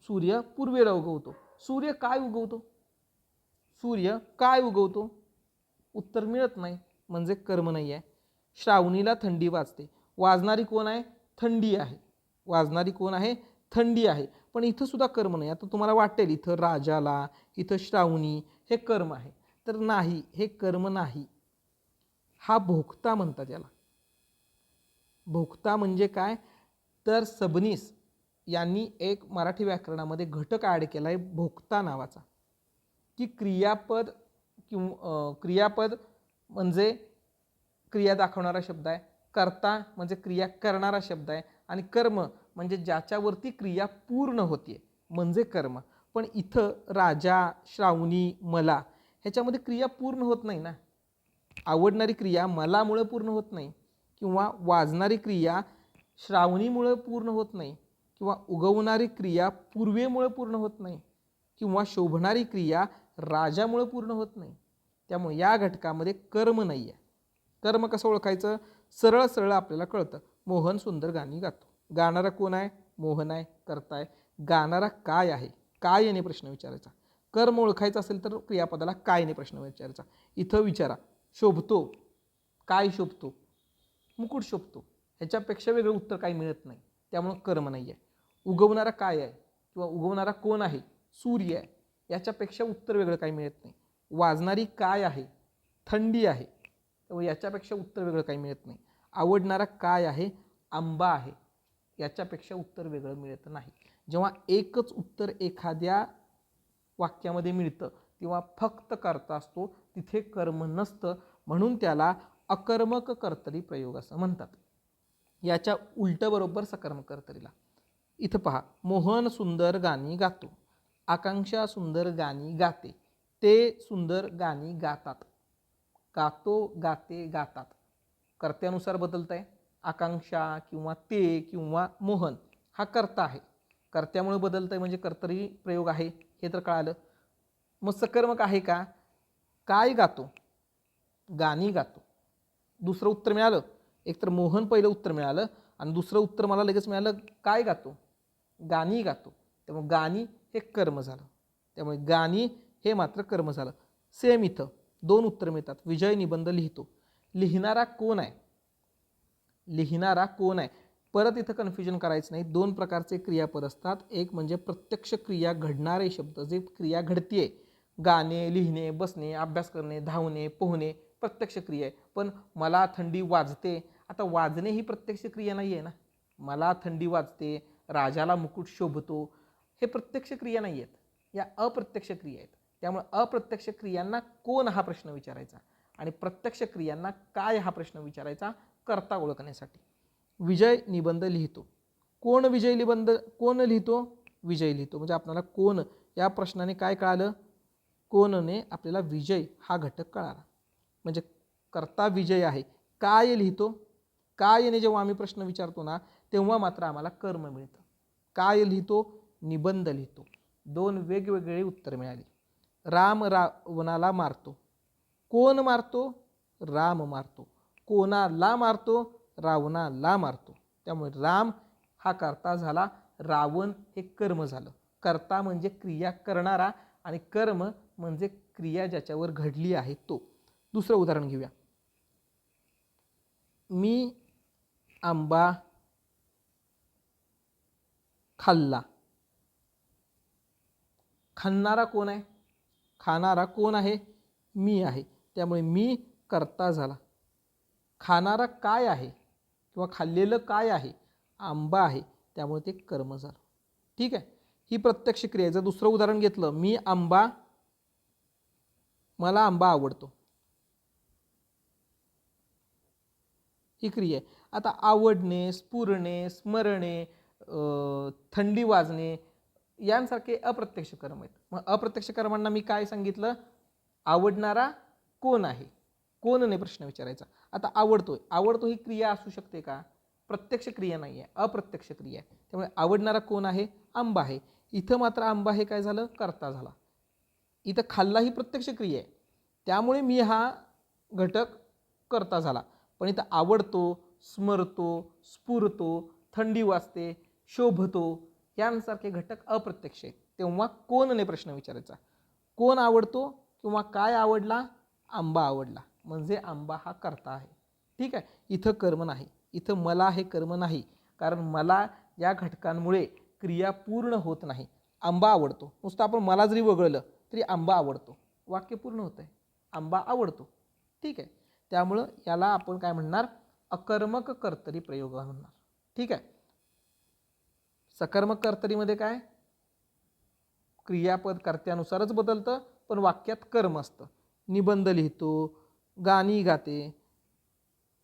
सूर्य पूर्वेला उगवतो. सूर्य काय उगवतो, सूर्य काय उगवतो, उत्तर मिळत नाही, म्हणजे कर्म नाही आहे. श्रावणीला थंडी वाजते, वाजणारी कोण आहे, थंडी आहे, वाजणारी कोण आहे, थंडी आहे. पण इथं सुद्धा कर्म नाही. आता तुम्हाला वाटेल इथं राजाला, इथं श्रावणी हे कर्म आहे, तर नाही, हे कर्म नाही. हा भोक्ता म्हणतात याला. भोक्ता म्हणजे काय, तर सबनीस यांनी एक मराठी व्याकरणामध्ये घटक ॲड केला आहे भोक्ता नावाचा, की क्रियापद क्रियापद म्हणजे क्रिया दाखवणारा शब्द आहे, कर्ता म्हणजे क्रिया करणारा शब्द आहे, आणि कर्म म्हणजे ज्याच्यावरती क्रिया पूर्ण होते म्हणजे कर्म. पण इथं राजा, श्रावणी, मला ह्याच्यामध्ये क्रिया पूर्ण होत नाही ना. आवडणारी क्रिया मलामुळे पूर्ण होत नाही, किंवा वाजणारी क्रिया श्रावणीमुळे पूर्ण होत नाही, किंवा उगवणारी क्रिया पूर्वेमुळे पूर्ण होत नाही, किंवा शोभणारी क्रिया राजामुळे पूर्ण होत नाही. त्यामुळे या घटकामध्ये कर्म नाही आहे. कर्म कसं ओळखायचं, सरळ सरळ आपल्याला कळतं. मोहन सुंदर गाणी गातो. गाणारा कोण आहे, मोहन आहे, कर्ता आहे. गाणारा काय आहे, काय याने प्रश्न विचारायचा. कर्म ओळखायचं असेल तर क्रियापदाला काय याने प्रश्न विचारायचा. इथं विचारा, शोभतो, काय शोभतो, मुकुट शोभतो, ह्याच्यापेक्षा वेगळं उत्तर काही मिळत नाही, त्यामुळं कर्म नाही आहे. उगवणारा काय आहे किंवा उगवणारा कोण आहे, सूर्य आहे, याच्यापेक्षा उत्तर वेगळं काही मिळत नाही. वाजणारी काय आहे, थंडी आहे, त्यामुळे याच्यापेक्षा उत्तर वेगळं काही मिळत नाही. आवडणारा काय आहे, आंबा आहे, याच्यापेक्षा उत्तर वेगळं मिळत नाही. जेव्हा एकच उत्तर एखाद्या वाक्यामध्ये मिळतं तेव्हा फक्त कर्ता असतो, तिथे कर्म नसतं, म्हणून त्याला अकर्मक कर्तरी प्रयोग असं म्हणतात. याच्या उलट बरोबर सकर्मक कर्तरीला. इथं पहा, मोहन सुंदर गाणी गातो, आकांक्षा सुंदर गाणी गाते, ते सुंदर गाणी गातात. गातो, गाते, गातात कर्त्यानुसार बदलत आहे. आकांक्षा किंवा ते किंवा मोहन हा कर्ता आहे, कर्त्यामुळे बदलत आहे म्हणजे कर्तरी प्रयोग आहे, हे तर कळालं. मग सकर्मक आहे का, काय गातो, गाणी गातो. दुसरं उत्तर मिळालं, एकतर मोहन पहिलं उत्तर मिळालं आणि दुसरं उत्तर मला लगेच मिळालं काय गातो, गाणी गातो. त्यामुळे गाणी हे कर्म झालं, त्यामुळे गाणी हे मात्र कर्म झालं. सेम इथं दोन उत्तर मिळतात. विजय निबंध लिहितो, लिहिणारा कोण आहे, लिहिणारा कोण आहे. परत इथं कन्फ्युजन करायचं नाही. दोन प्रकारचे क्रियापद असतात, एक म्हणजे प्रत्यक्ष क्रिया घडणारे शब्द, जे क्रिया घडतीये गाणे, लिहिणे, बसणे, अभ्यास करणे, धावणे, पोहणे प्रत्यक्ष क्रिया आहे. पण मला थंडी वाजते, आता वाजणे ही प्रत्यक्ष क्रिया नाही आहे ना. मला थंडी वाजते, राजाला मुकुट शोभतो, हे प्रत्यक्ष क्रिया नाही आहेत, या अप्रत्यक्ष क्रिया आहेत. त्यामुळे अप्रत्यक्ष क्रियांना कोण हा प्रश्न विचारायचा आणि प्रत्यक्ष क्रियांना काय हा प्रश्न विचारायचा कर्ता ओळखण्यासाठी. विजय निबंध लिहितो. कोण विजय निबंध कोण लिहितो? विजय लिहितो. म्हणजे आपल्याला कोण या प्रश्नाने काय कळालं? कोणने आपल्याला विजय हा घटक कळाला. म्हणजे कर्ता विजय आहे. काय लिहितो? कायने जेव्हा आम्ही प्रश्न विचारतो ना तेव्हा मात्र आम्हाला कर्म मिळतं. काय लिहितो? निबंध लिहितो. दोन वेगवेगळी उत्तर मिळाली. राम रावणाला मारतो. कोण मारतो? राम मारतो. कोणाला मारतो? रावणाला मारतो. त्यामुळे राम हा कर्ता झाला, रावण हे कर्म झालं. कर्ता म्हणजे क्रिया करणारा आणि कर्म म्हणजे क्रिया ज्याच्यावर घडली आहे तो. दुसरं उदाहरण घेऊया. मी आंबा खाल्ला. खाणारा कोण आहे? खाणारा कोण आहे? मी आहे. त्यामुळे मी कर्ता झाला. खाणारा काय आहे किंवा खाल्लेलं काय आहे? आंबा आहे. त्यामुळे ते कर्म झालं. ठीक आहे. ही प्रत्यक्ष क्रिया. जर दुसरं उदाहरण घेतलं, मला आंबा आवडतो, ही क्रिया आहे. आता आवडणे, स्फुरणे, स्मरणे, थंडी वाजणे यांसारखे अप्रत्यक्ष कर्म आहेत. मग अप्रत्यक्ष कर्मांना मी काय सांगितलं? आवडणारा कोण आहे? कोणने प्रश्न विचारायचा. आता आवडतो ही क्रिया असू शकते का? प्रत्यक्ष क्रिया नाही आहे, अप्रत्यक्ष क्रिया आहे. त्यामुळे आवडणारा कोण आहे? आंबा आहे. इथं मात्र आंबा हे काय झालं? कर्ता झाला. इथं खाल्ला ही प्रत्यक्ष क्रिया आहे, त्यामुळे मी हा घटक कर्ता झाला. पण इथं आवडतो, स्मरतो, स्फुरतो, थंडी वाजते, शोभतो यांसारखे घटक अप्रत्यक्ष आहेत. तेव्हा कोणने प्रश्न विचारायचा. कोण आवडतो किंवा काय आवडला? आंबा आवडला. म्हणजे आंबा हा कर्ता आहे. ठीक आहे. इथं कर्म नाही. इथं मला हे कर्म नाही, कारण मला या घटकांमुळे क्रिया पूर्ण होत नाही. आंबा आवडतो, नुसतं आपण मला जरी वगळलं तरी आंबा आवडतो, वाक्य पूर्ण होतं आहे. आंबा आवडतो. ठीक आहे. त्यामुळं याला आपण काय म्हणणार? अकर्मक कर्तरी प्रयोग म्हणणार. ठीक आहे. सकर्मक कर्तरीमध्ये काय? क्रियापद कर्त्यानुसारच बदलतं, पण वाक्यात कर्म असतं. निबंध लिहितो, गाणी गाते,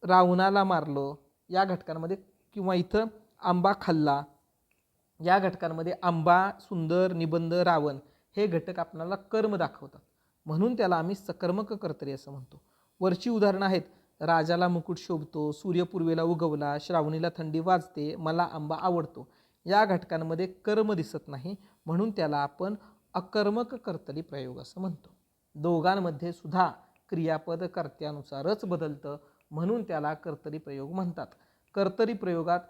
रावणाला मारलो या घटकांमध्ये, किंवा इथं आंबा खाल्ला या घटकांमध्ये आंबा, सुंदर, निबंध, रावण हे घटक आपल्याला कर्म दाखवतात. म्हणून त्याला आम्ही सकर्मक कर्तरी असं म्हणतो. वरची उदाहरणं आहेत. राजाला मुकुट शोभतो, सूर्य पूर्वेला उगवला, श्रावणीला थंडी वाजते, मला आंबा आवडतो. या घटकांमध्ये कर्म दिसत नाही, म्हणून त्याला आपण अकर्मक कर्तरी प्रयोग असं म्हणतो. दोघांमध्ये सुद्धा क्रियापद कर्त्यानुसारच बदलतं, म्हणून त्याला कर्तरी प्रयोग म्हणतात. कर्तरी प्रयोगात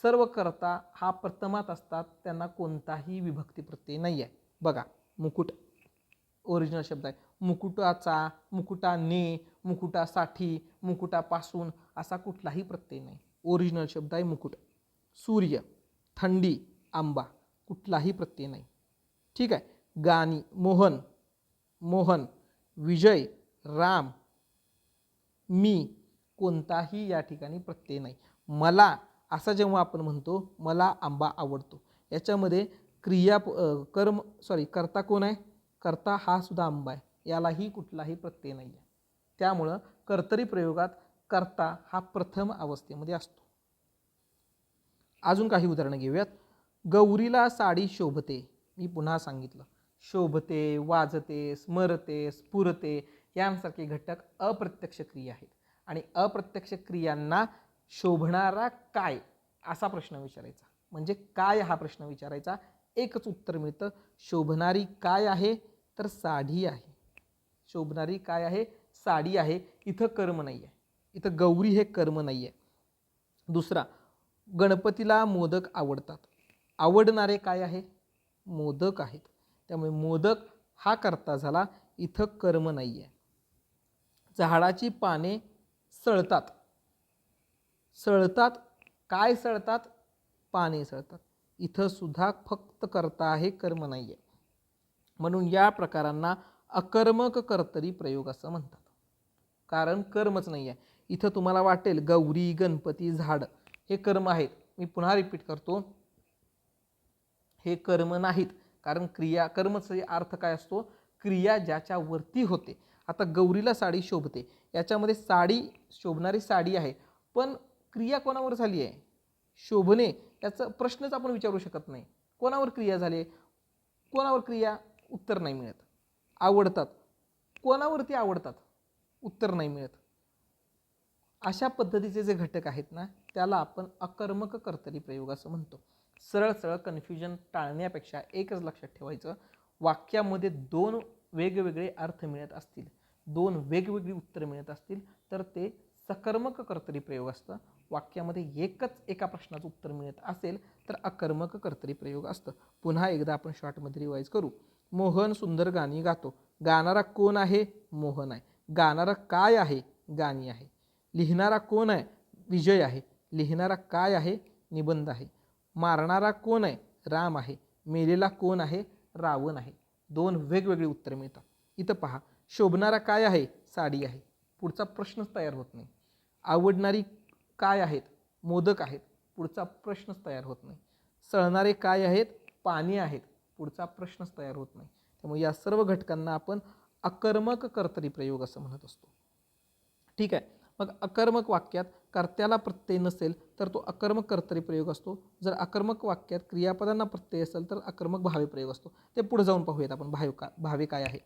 सर्व कर्ता हा प्रथमात असतात, त्यांना कोणताही विभक्ती प्रत्यय नाही आहे. बघा, मुकुट ओरिजिनल शब्द आहे. मुकुटाचा, मुकुटाने, मुकुटासाठी, मुकुटापासून असा कुठलाही प्रत्यय नाही. ओरिजिनल शब्द आहे मुकुट. सूर्य, थंडी, आंबा कुठलाही प्रत्यय नाही. ठीक आहे. गाणी, मोहन, विजय, राम, मी कोणताही या ठिकाणी प्रत्यय नाही. मला असा जेव्हा आपण म्हणतो मला आंबा आवडतो, याच्यामध्ये कर्ता कोण आहे? कर्ता हा सुद्धा आंबा आहे, यालाही कुठलाही प्रत्यय नाही आहे. त्यामुळं कर्तरी प्रयोगात कर्ता हा प्रथम अवस्थेमध्ये असतो. अजून काही उदाहरणं घेऊयात. गौरीला साडी शोभते. मी पुन्हा सांगितलं, शोभते, वाजते, स्मरते, स्फुरते यांसारखे घटक अप्रत्यक्ष क्रिया आहेत. आणि अप्रत्यक्ष क्रियांना शोभणारा काय असा प्रश्न विचारायचा. म्हणजे काय हा प्रश्न विचारायचा, एकच उत्तर मिळतं. शोभणारी काय आहे? तर साडी आहे. शोभणारी काय आहे? साडी आहे. इथं कर्म नाही आहे, इथं गौरी हे कर्म नाही आहे. दुसरा, गणपतीला मोदक आवडतात. आवडणारे काय आहे? मोदक आहेत. त्यामुळे मोदक हा कर्ता झाला, इथं कर्म नाही आहे. झाडाची पाने सळतात. काय सळतात? पाने सळतात. इथं सुद्धा फक्त कर्ता आहे, कर्म नाही आहे. म्हणून या प्रकारांना अकर्मक कर्तरी प्रयोग असं म्हणतात. कारण कर्मच नाही आहे. इथं तुम्हाला वाटेल गौरी, गणपती, झाड हे कर्म आहेत. मी पुन्हा रिपीट करतो, हे कर्म नाहीत. कारण क्रिया, कर्मचा अर्थ काय असतो? क्रिया ज्याच्यावरती होते. आता गौरीला साडी शोभते, याच्यामध्ये साडी, शोभणारी साडी आहे, पण क्रिया कोणावर झाली आहे? शोभणे. याचा प्रश्नच आपण विचारू शकत नाही. कोणावर क्रिया झाली? कोणावर क्रिया? उत्तर नाही मिळत. आवडतात, कोणावरती आवडतात? उत्तर नाही मिळत. अशा पद्धतीचे जे घटक आहेत ना, त्याला आपण अकर्मक कर्तरी प्रयोग असं म्हणतो. सरळ सरळ कन्फ्युजन टाळण्यापेक्षा एकच लक्षात ठेवायचं, वाक्यामध्ये दोन वेगवेगळे अर्थ मिळत असतील, दोन वेगवेगळी उत्तर मिळत असतील, तर ते सकर्मक कर्तरी प्रयोग असतं. वाक्यामध्ये एकच एका प्रश्नाचं उत्तर मिळत असेल तर अकर्मक कर्तरी प्रयोग असतं. पुन्हा एकदा आपण शॉर्टमध्ये रिवाईज करू. मोहन सुंदर गाणी गातो. गाणारा कोण आहे? मोहन आहे. गाणारा काय आहे? गाणी आहे. लिहिणारा कोण आहे? विजय आहे. लिहिणारा काय आहे? निबंध आहे. मारणारा कोण आहे? राम आहे. मेलेला कोण आहे? रावण आहे. दोन वेगवेगळी उत्तरे मिळतात. इथं पहा, शोभणारा काय आहे? साडी आहे. पुढचा प्रश्नच तयार होत नाही. आवडणारी काय आहेत? मोदक आहेत. पुढचा प्रश्नच तयार होत नाही. सळणारे काय आहेत? पाणी आहेत. पुढचा प्रश्नच तयार होत नाही. त्यामुळे या सर्व घटकांना आपण अकर्मक कर्तरी प्रयोग असं म्हणत असतो. ठीक आहे. मग अकर्मक वाक्यात कर्त्याला प्रत्यय नसेल तर तो अकर्मक कर्तरी प्रयोग असतो. जर अकर्मक वाक्यात क्रियापदांना प्रत्यय असेल तर अकर्मक भावे प्रयोग असतो. ते पुढे जाऊन पाहूयात आपण भावे काय आहे.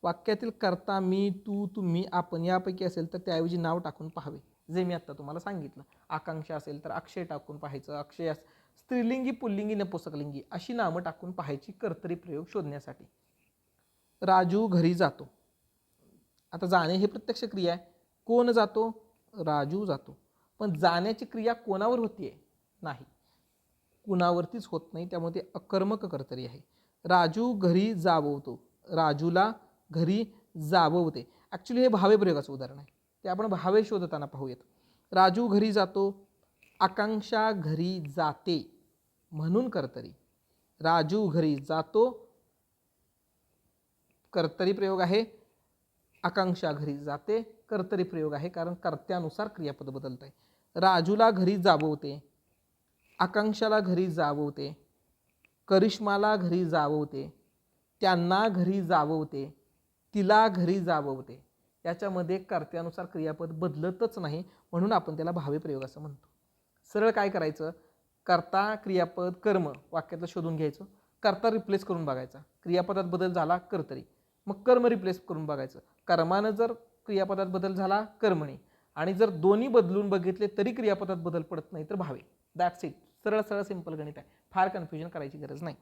वाक्यातील कर्ता मी, तू, तुम्ही, आपण यापैकी असेल तर त्याऐवजी नाव टाकून पाहावे, जे मी आत्ता तुम्हाला सांगितलं. आकांक्षा असेल तर अक्षय टाकून पाहायचं. अक्षय स्त्रीलिंगी, पुल्लिंगी, नपुंसकलिंगी अशी नामं टाकून पाहायची कर्तरी प्रयोग शोधण्यासाठी. राजू घरी जातो. आता जाणे हे प्रत्यक्ष क्रिया आहे. कोण जातो? राजू जातो. पण जाण्याची क्रिया कोणावर होतीये? नाही, कुणावरतीच होत नाही. त्यामुळे ते अकर्मक कर्तरी आहे. राजू घरी जाववतो. राजूला घरी जाववते. ॲक्च्युली हे भावे प्रयोगाचं उदाहरण आहे. ते आपण भावे शोधताना पाहूयात. राजू घरी जातो. आकांक्षा घरी जाते म्हणून कर्तरी. राजू घरी जातो कर्तरी प्रयोग आहे. आकांक्षा घरी जाते कर्तरी प्रयोग आहे, कारण कर्त्यानुसार क्रियापद बदलत आहे. राजूला घरी जाववते. आकांक्षाला घरी जाववते. करिश्माला घरी जाववते. त्यांना घरी जाववते. तिला घरी जाववते. याच्यामध्ये कर्त्यानुसार क्रियापद बदलतच नाही, म्हणून आपण त्याला भावे प्रयोग असं म्हणतो. सरळ काय करायचं? कर्ता, क्रियापद, कर्म वाक्यातलं शोधून घ्यायचं. कर्ता रिप्लेस करून बघायचा. क्रियापदात बदल झाला कर्तरी. मग कर्म रिप्लेस करून बघायचं. कर्मानं जर क्रियापदात बदल झाला कर्मणी, आणि जर दोन्ही बदलून बघितले तरी क्रियापदात बदल पडत नाही तर भावे. That's it. सरळ सरळ सिंपल गणित आहे. फार कन्फ्युजन करायची गरज नाही.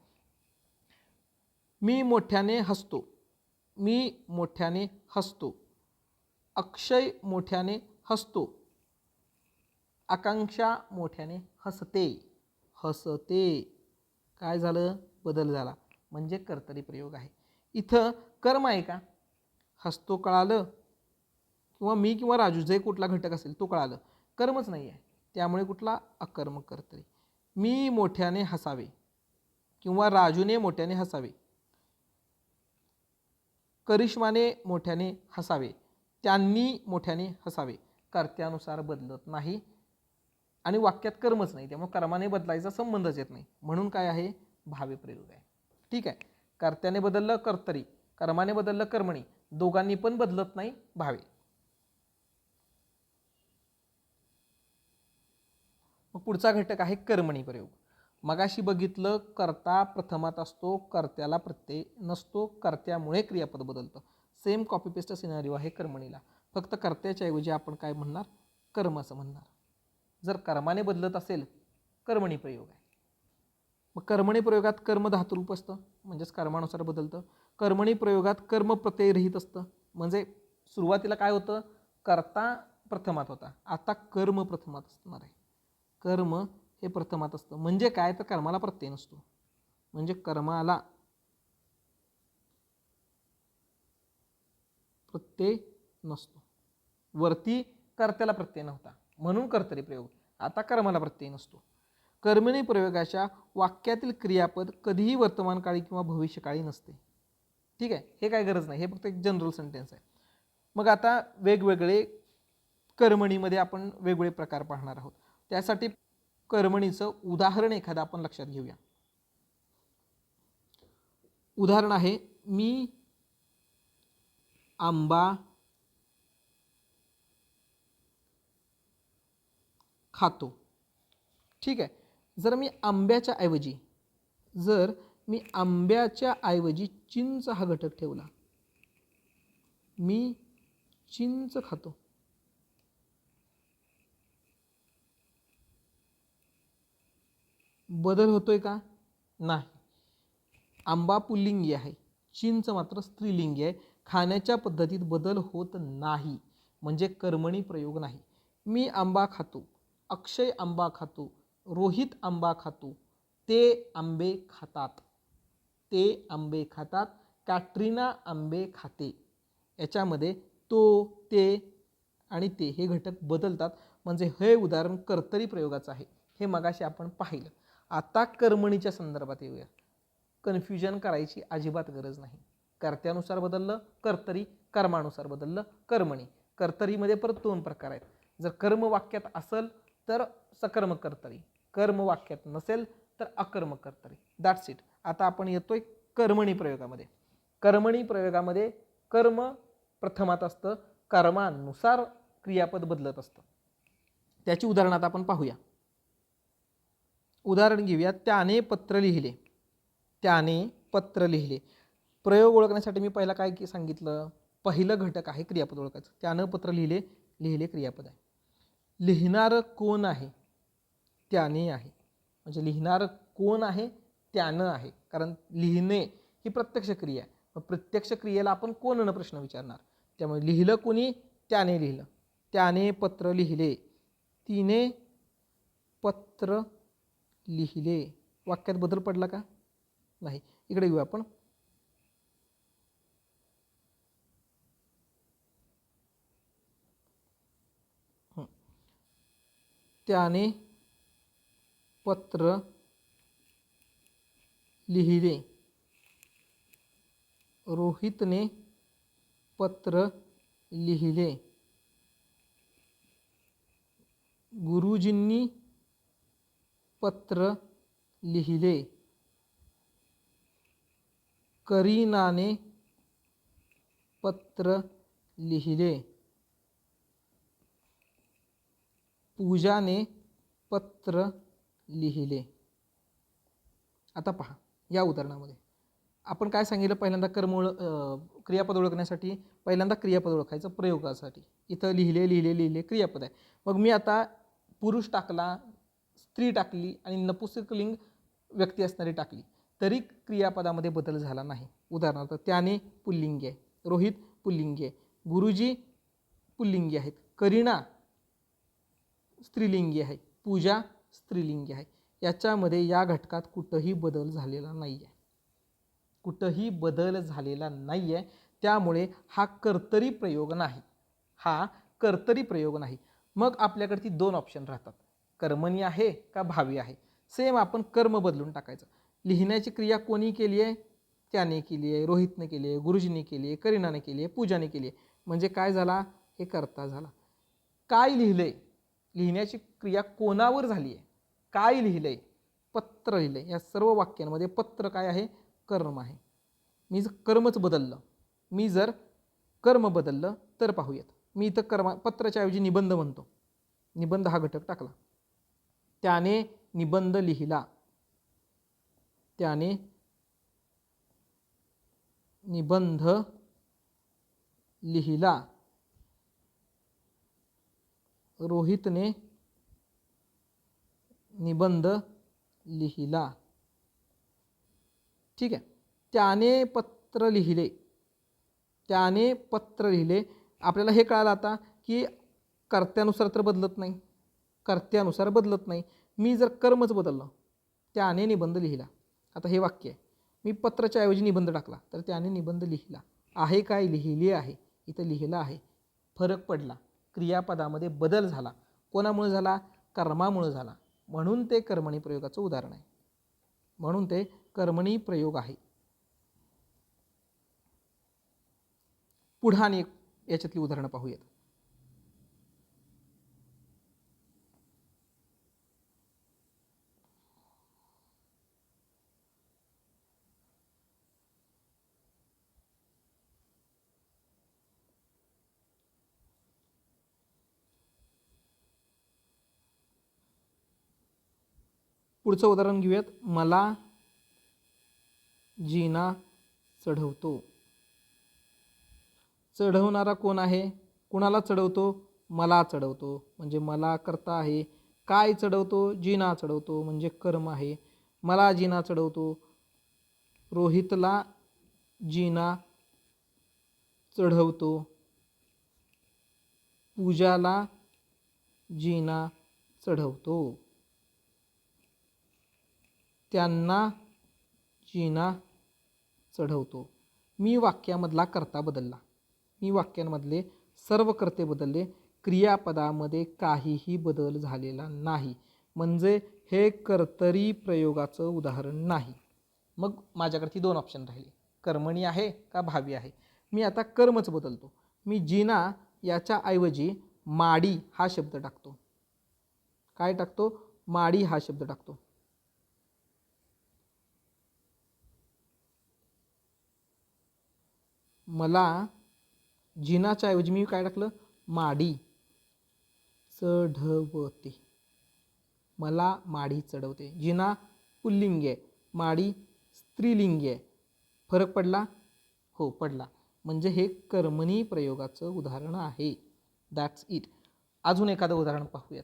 मी मोठ्याने हसतो. मी मोठ्याने हसतो. अक्षय मोठ्याने हसतो. आकांक्षा मोठ्याने हसते. हसते. काय झालं? बदल झाला, म्हणजे कर्तरी प्रयोग आहे. इथं कर्म आहे का? हसतो कळालं, किंवा मी किंवा राजू जे कुठला घटक असेल तो कळालं. कर्मच नाही आहे, त्यामुळे कुठला? अकर्मक कर्तरी. मी मोठ्याने हसावे किंवा राजूने मोठ्याने हसावे. करिश्माने मोठ्याने हसावे. त्यांनी मोठ्याने हसावे. कर्त्यानुसार बदलत नाही आणि वाक्यात कर्मच नाही, त्यामुळे कर्माने बदलायचा संबंधच येत नाही, म्हणून काय आहे? भावे प्रयोग आहे. ठीक आहे. कर्त्याने बदललं कर्तरी, कर्माने बदललं कर्मणी, दोघांनी पण बदलत नाही, भावे. मग पुढचा घटक आहे कर्मणी प्रयोग. मगाशी बघितलं, कर्ता प्रथमात असतो, कर्त्याला प्रत्यय नसतो, कर्त्यामुळे क्रियापद बदलतं. सेम कॉपी पेस्ट सिनारिओ आहे कर्मणीला, फक्त कर्त्याच्या ऐवजी आपण काय म्हणणार? कर्म असं म्हणणार. जर कर्माने बदलत असेल कर्मणी प्रयोग आहे. मग कर्मणी प्रयोगात कर्म धातुरूप असतं, म्हणजेच कर्मानुसार बदलतं. कर्मणी प्रयोगात कर्म प्रत्ययरहित असतं, म्हणजे सुरुवातीला काय होतं? कर्ता प्रथमात होता, आता कर्म प्रथमात असणार आहे. कर्म हे प्रथमात असतं, म्हणजे काय? तर कर्माला प्रत्यय नसतो, म्हणजे कर्माला प्रत्यय नसतो. वरती कर्त्याला प्रत्यय नव्हता म्हणून कर्तरी प्रयोग, आता कर्माला प्रत्यय नसतो. कर्मणी प्रयोगाच्या वाक्यातील क्रियापद कधीही वर्तमानकाळी किंवा भविष्यकाळी नसते. ठीक आहे, हे काय गरज नाही, हे फक्त एक जनरल सेंटेन्स आहे. मग आता वेगवेगळे कर्मणीमध्ये आपण वेगवेगळे प्रकार पाहणार आहोत. त्यासाठी कर्मणीचं उदाहरण एखादं आपण लक्षात घेऊया. उदाहरण आहे, मी आंबा खातो. ठीक आहे, जर मी आंब्याच्या ऐवजी चिंच हा घटक ठेवला, मी चिंच खातो, बदल होतोय का? नाही. आंबा पुल्लिंगी आहे, चिंच मात्र स्त्रीलिंगी आहे. खाण्याच्या पद्धतीत बदल होत नाही, म्हणजे कर्मणी प्रयोग नाही. मी आंबा खातो, अक्षय आंबा खातो, रोहित आंबा खातो, ते आंबे खातात, ते आंबे खातात, कॅटरीना आंबे खाते. याच्यामध्ये तो, ते आणि ते हे घटक बदलतात, म्हणजे हे उदाहरण कर्तरी प्रयोगाचं आहे. हे मगाशी आपण पाहिलं. आता कर्मणीच्या संदर्भात येऊया. कन्फ्युजन करायची अजिबात गरज नाही. कर्त्यानुसार बदललं कर्तरी, कर्मानुसार बदललं कर्मणी. कर्तरीमध्ये परत 2 प्रकार आहेत. जर कर्म वाक्यात असेल तर सकर्मक कर्तरी, कर्म वाक्यात नसेल तर अकर्मक कर्तरी. That's it. आता आपण येतोय कर्मणी प्रयोगामध्ये. कर्मणी प्रयोगामध्ये कर्म प्रथमात असतं, कर्मानुसार क्रियापद बदलत असतं. त्याची उदाहरणं आता आपण पाहूया. उदाहरण घेऊया, त्याने पत्र लिहिले. त्याने पत्र लिहिले. प्रयोग ओळखण्यासाठी मी पहिला काय सांगितलं, पहिलं घटक आहे क्रियापद ओळखायचं. त्यानं पत्र लिहिले, लिहिले क्रियापद आहे. लिहिणारं कोण आहे? त्याने आहे. म्हणजे लिहिणारं कोण आहे? त्यानं आहे. कारण लिहिणे ही प्रत्यक्ष क्रिया आहे. मग प्रत्यक्ष क्रियेला आपण कोण प्रश्न विचारणार. त्यामुळे लिहिलं कोणी? त्याने लिहिलं. त्याने पत्र लिहिले, तिने पत्र लिहिले. वाक्यात बदल पडला का? नाही. इकडे घेऊ आपण. त्याने पत्र लिहिले, रोहितने पत्र लिहिले, गुरुजींनी पत्र लिहिले, करीनाने पत्र लिहिले, पूजाने पत्र लिहिले. आता पहा, या उदाहरणामध्ये आपण काय सांगितलं, पहिल्यांदा क्रियापद ओळखण्यासाठी पहिल्यांदा क्रियापद ओळखायचं प्रयोगासाठी. इथं लिहिले, लिहिले, लिहिले क्रियापद आहे. मग मी आता पुरुष टाकला, स्त्री टाकली आणि नपुंसकलिंग व्यक्ती असणारी टाकली, तरी क्रियापदामध्ये बदल झाला नाही. उदाहरणार्थ, त्याने पुल्लिंगी आहे, रोहित पुल्लिंगी आहे, गुरुजी पुल्लिंगी आहेत, करीना स्त्रीलिंगी आहे, पूजा स्त्रीलिंगी आहे. याच्यामध्ये या घटकात कुठंही बदल झालेला नाही आहे, कुठंही बदल झालेला नाही आहे. त्यामुळे हा कर्तरी प्रयोग नाही, हा कर्तरी प्रयोग नाही. मग आपल्याकडे 2 ऑप्शन राहतात, कर्मणी आहे का भावी आहे. सेम आपण कर्म बदलून टाकायचं. लिहिण्याची क्रिया कोणी केली आहे? त्याने केली आहे, रोहितने केली आहे, गुरुजीने केली आहे, करीनाने केली आहे, पूजाने केली आहे. म्हणजे काय झाला? हे कर्ता झाला. काय लिहिलंय? लिहिण्याची क्रिया कोणावर झाली आहे? काय लिहिलंय? पत्र लिहिलंय. या सर्व वाक्यांमध्ये पत्र काय आहे? कर्म आहे. मी जर कर्म बदललं तर पाहूयात. मी इथं पत्राच्या ऐवजी निबंध म्हणतो, निबंध हा घटक टाकला. त्याने निबंध लिहिला, त्याने निबंध लिहिला, रोहितने निबंध लिहिला. ठीक आहे. त्याने पत्र लिहिले, त्याने पत्र लिहिले. आपल्याला हे कळालं आता की कर्त्यानुसार तर बदलत नाही, कर्त्यानुसार बदलत नाही. मी जर कर्मच बदललं, त्याने निबंध लिहिला. आता हे वाक्य आहे, मी पत्राच्या ऐवजी निबंध टाकला तर त्याने निबंध लिहिला. आहे काय? लिहिली आहे. इथं लिहिला आहे. फरक पडला, क्रियापदामध्ये बदल झाला. कोणामुळे झाला? कर्मामुळे झाला. म्हणून ते कर्मणी प्रयोगाचं उदाहरण आहे, म्हणून ते कर्मणी प्रयोग आहे. पुढं आणि याच्यातली उदाहरणं पाहूयात. पुढचं उदाहरण घेऊयात. मला जिना चढवतो. चढवणारा कोण आहे? कुणाला चढवतो? मला चढवतो, म्हणजे मला कर्ता आहे. काय चढवतो? जिना चढवतो, म्हणजे कर्म आहे. मला जिना चढवतो. रोहितला जिना चढवतो. पूजाला जिना चढवतो. त्यांना जिना चढवतो. मी वाक्यामधला कर्ता बदलला. मी वाक्यांमधले सर्व कर्ते बदलले. क्रियापदामध्ये काहीही बदल झालेला नाही, म्हणजे हे कर्तरी प्रयोगाचं उदाहरण नाही. मग माझ्याकडे 2 ऑप्शन राहिले, कर्मणी आहे का भावी आहे. मी आता कर्मच बदलतो. मी जिना याच्या ऐवजी माडी हा शब्द टाकतो. काय टाकतो? माडी हा शब्द टाकतो. मला जिनाच्या ऐवजी मी काय टाकलं? माडी चढवते. मला माडी चढवते. जिना पुल्लिंगी आहे, माडी स्त्रीलिंगी आहे. फरक पडला? हो पडला. म्हणजे हे कर्मणी प्रयोगाचं उदाहरण आहे. That's it. अजून एखादं उदाहरण पाहूयात.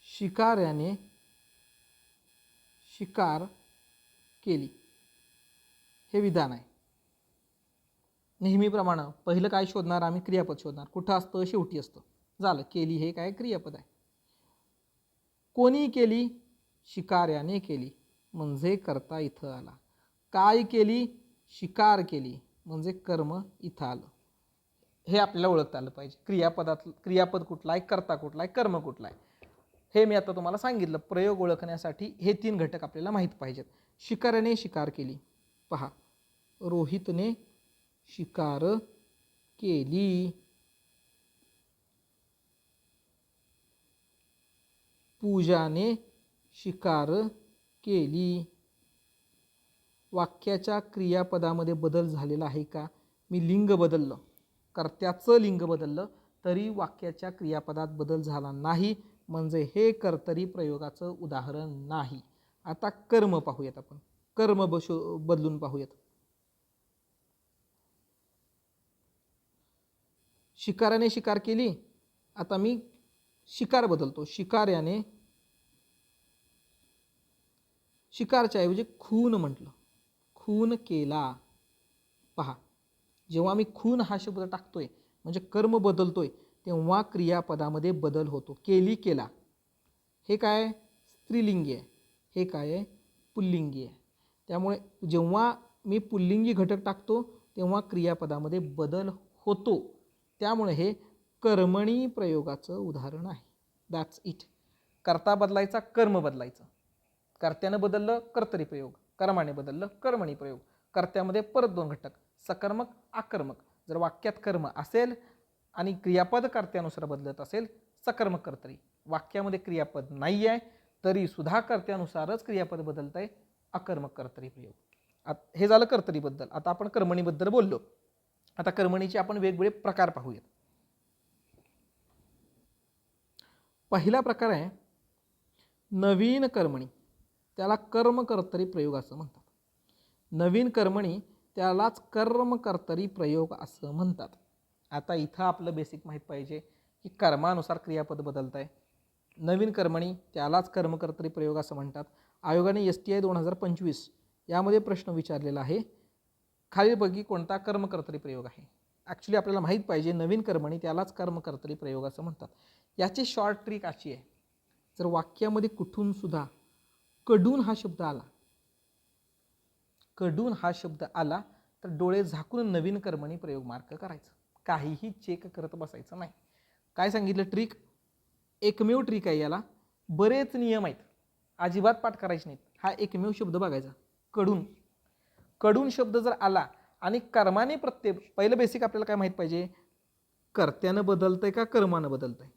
शिकाऱ्याने शिकार केली. हे विधान आहे. नेहमीप्रमाणे पहिलं काय शोधणार आम्ही? क्रियापद शोधणार. कुठं असतं? शेवटी असतं. झालं. केली हे काय? क्रियापद आहे. कोणी केली? शिकाऱ्याने केली, म्हणजे कर्ता इथं आला. काय केली? शिकार केली, म्हणजे कर्म इथं आलं. हे आपल्याला ओळखता आलं पाहिजे. क्रियापद कुठला आहे, कर्ता कुठला आहे, कर्म कुठला आहे, हे मी आता तुम्हाला सांगितलं. प्रयोग ओळखण्यासाठी हे 3 घटक आपल्याला माहीत पाहिजेत. शिकाऱ्याने शिकार केली. पहा, रोहितने शिकार केली. पूजाने शिकार केली. वाक्याच्या क्रियापदामध्ये बदल झालेला आहे का? मी लिंग बदललं, कर्त्याचं लिंग बदललं, तरी वाक्याच्या क्रियापदात बदल झाला नाही, म्हणजे हे कर्तरी प्रयोगाचं उदाहरण नाही. आता कर्म पाहूयात आपण. कर्म बदलून पाहूयात. शिकाऱ्याने शिकार केली. आता मी शिकार बदलतो. शिकाऱ्याने शिकारच्या ऐवजी खून म्हटलं. खून केला. पहा, जेव्हा मी खून हा शब्द टाकतोय म्हणजे कर्म बदलतोय, तेव्हा क्रियापदामध्ये बदल होतो. केली, केला. हे काय? स्त्रीलिंगी आहे. हे काय आहे? पुल्लिंगी आहे. त्यामुळे जेव्हा मी पुल्लिंगी घटक टाकतो तेव्हा क्रियापदामध्ये बदल होतो. त्यामुळे हे कर्मणी प्रयोगाचं उदाहरण आहे. That's it. कर्ता बदलायचा, कर्म बदलायचं. कर्त्यानं बदललं कर्तरी प्रयोग, कर्माने बदललं कर्मणी प्रयोग. कर्त्यामध्ये परत 2 घटक, सकर्मक, आकर्मक. जर वाक्यात कर्म असेल आणि क्रियापद कर्त्यानुसार बदलत असेल, सकर्मक कर्तरी. वाक्यामध्ये क्रियापद नाही आहे तरी सुद्धा कर्त्यानुसारच क्रियापद बदलत आहे, अकर्मक कर्तरी प्रयोग. हे झालं कर्तरीबद्दल. आता आपण कर्मणीबद्दल बोललो. आता कर्मणीचे आपण वेगवेगळे प्रकार पाहूयात. पहिला प्रकार आहे नवीन कर्मणी. त्याला कर्मकर्तरी प्रयोग असं म्हणतात. नवीन कर्मणी त्यालाच कर्मकर्तरी प्रयोग असं म्हणतात. आता इथं आपलं बेसिक माहीत पाहिजे की कर्मानुसार क्रियापद बदलत आहे. नवीन कर्मणी त्यालाच कर्मकर्तरी प्रयोग असं म्हणतात. आयोगाने STI 2025 यामध्ये प्रश्न विचारलेला आहे, खालीलपैकी कोणता कर्मकर्तरी प्रयोग आहे. ॲक्च्युली आपल्याला माहीत पाहिजे नवीन कर्मणी त्यालाच कर्मकर्तरी प्रयोग असं म्हणतात. याची शॉर्ट ट्रिक अशी आहे, जर वाक्यामध्ये कुठून सुद्धा कडून हा शब्द आला, कडून हा शब्द आला तर डोळे झाकून नवीन कर्मणी प्रयोग मार्क करायचं. काहीही चेक करत बसायचं नाही. काय सांगितलं ट्रिक? एकमेव ट्रिक आहे याला. बरेच नियम आहेत, अजिबात पाठ करायचे नाहीत. हा एकमेव शब्द बघायचा, कडून. कडून शब्द जर आला आणि कर्माने प्रत्यय, पहिलं बेसिक आपल्याला काय माहीत पाहिजे, कर्त्यानं बदलतंय का कर्मानं बदलतंय.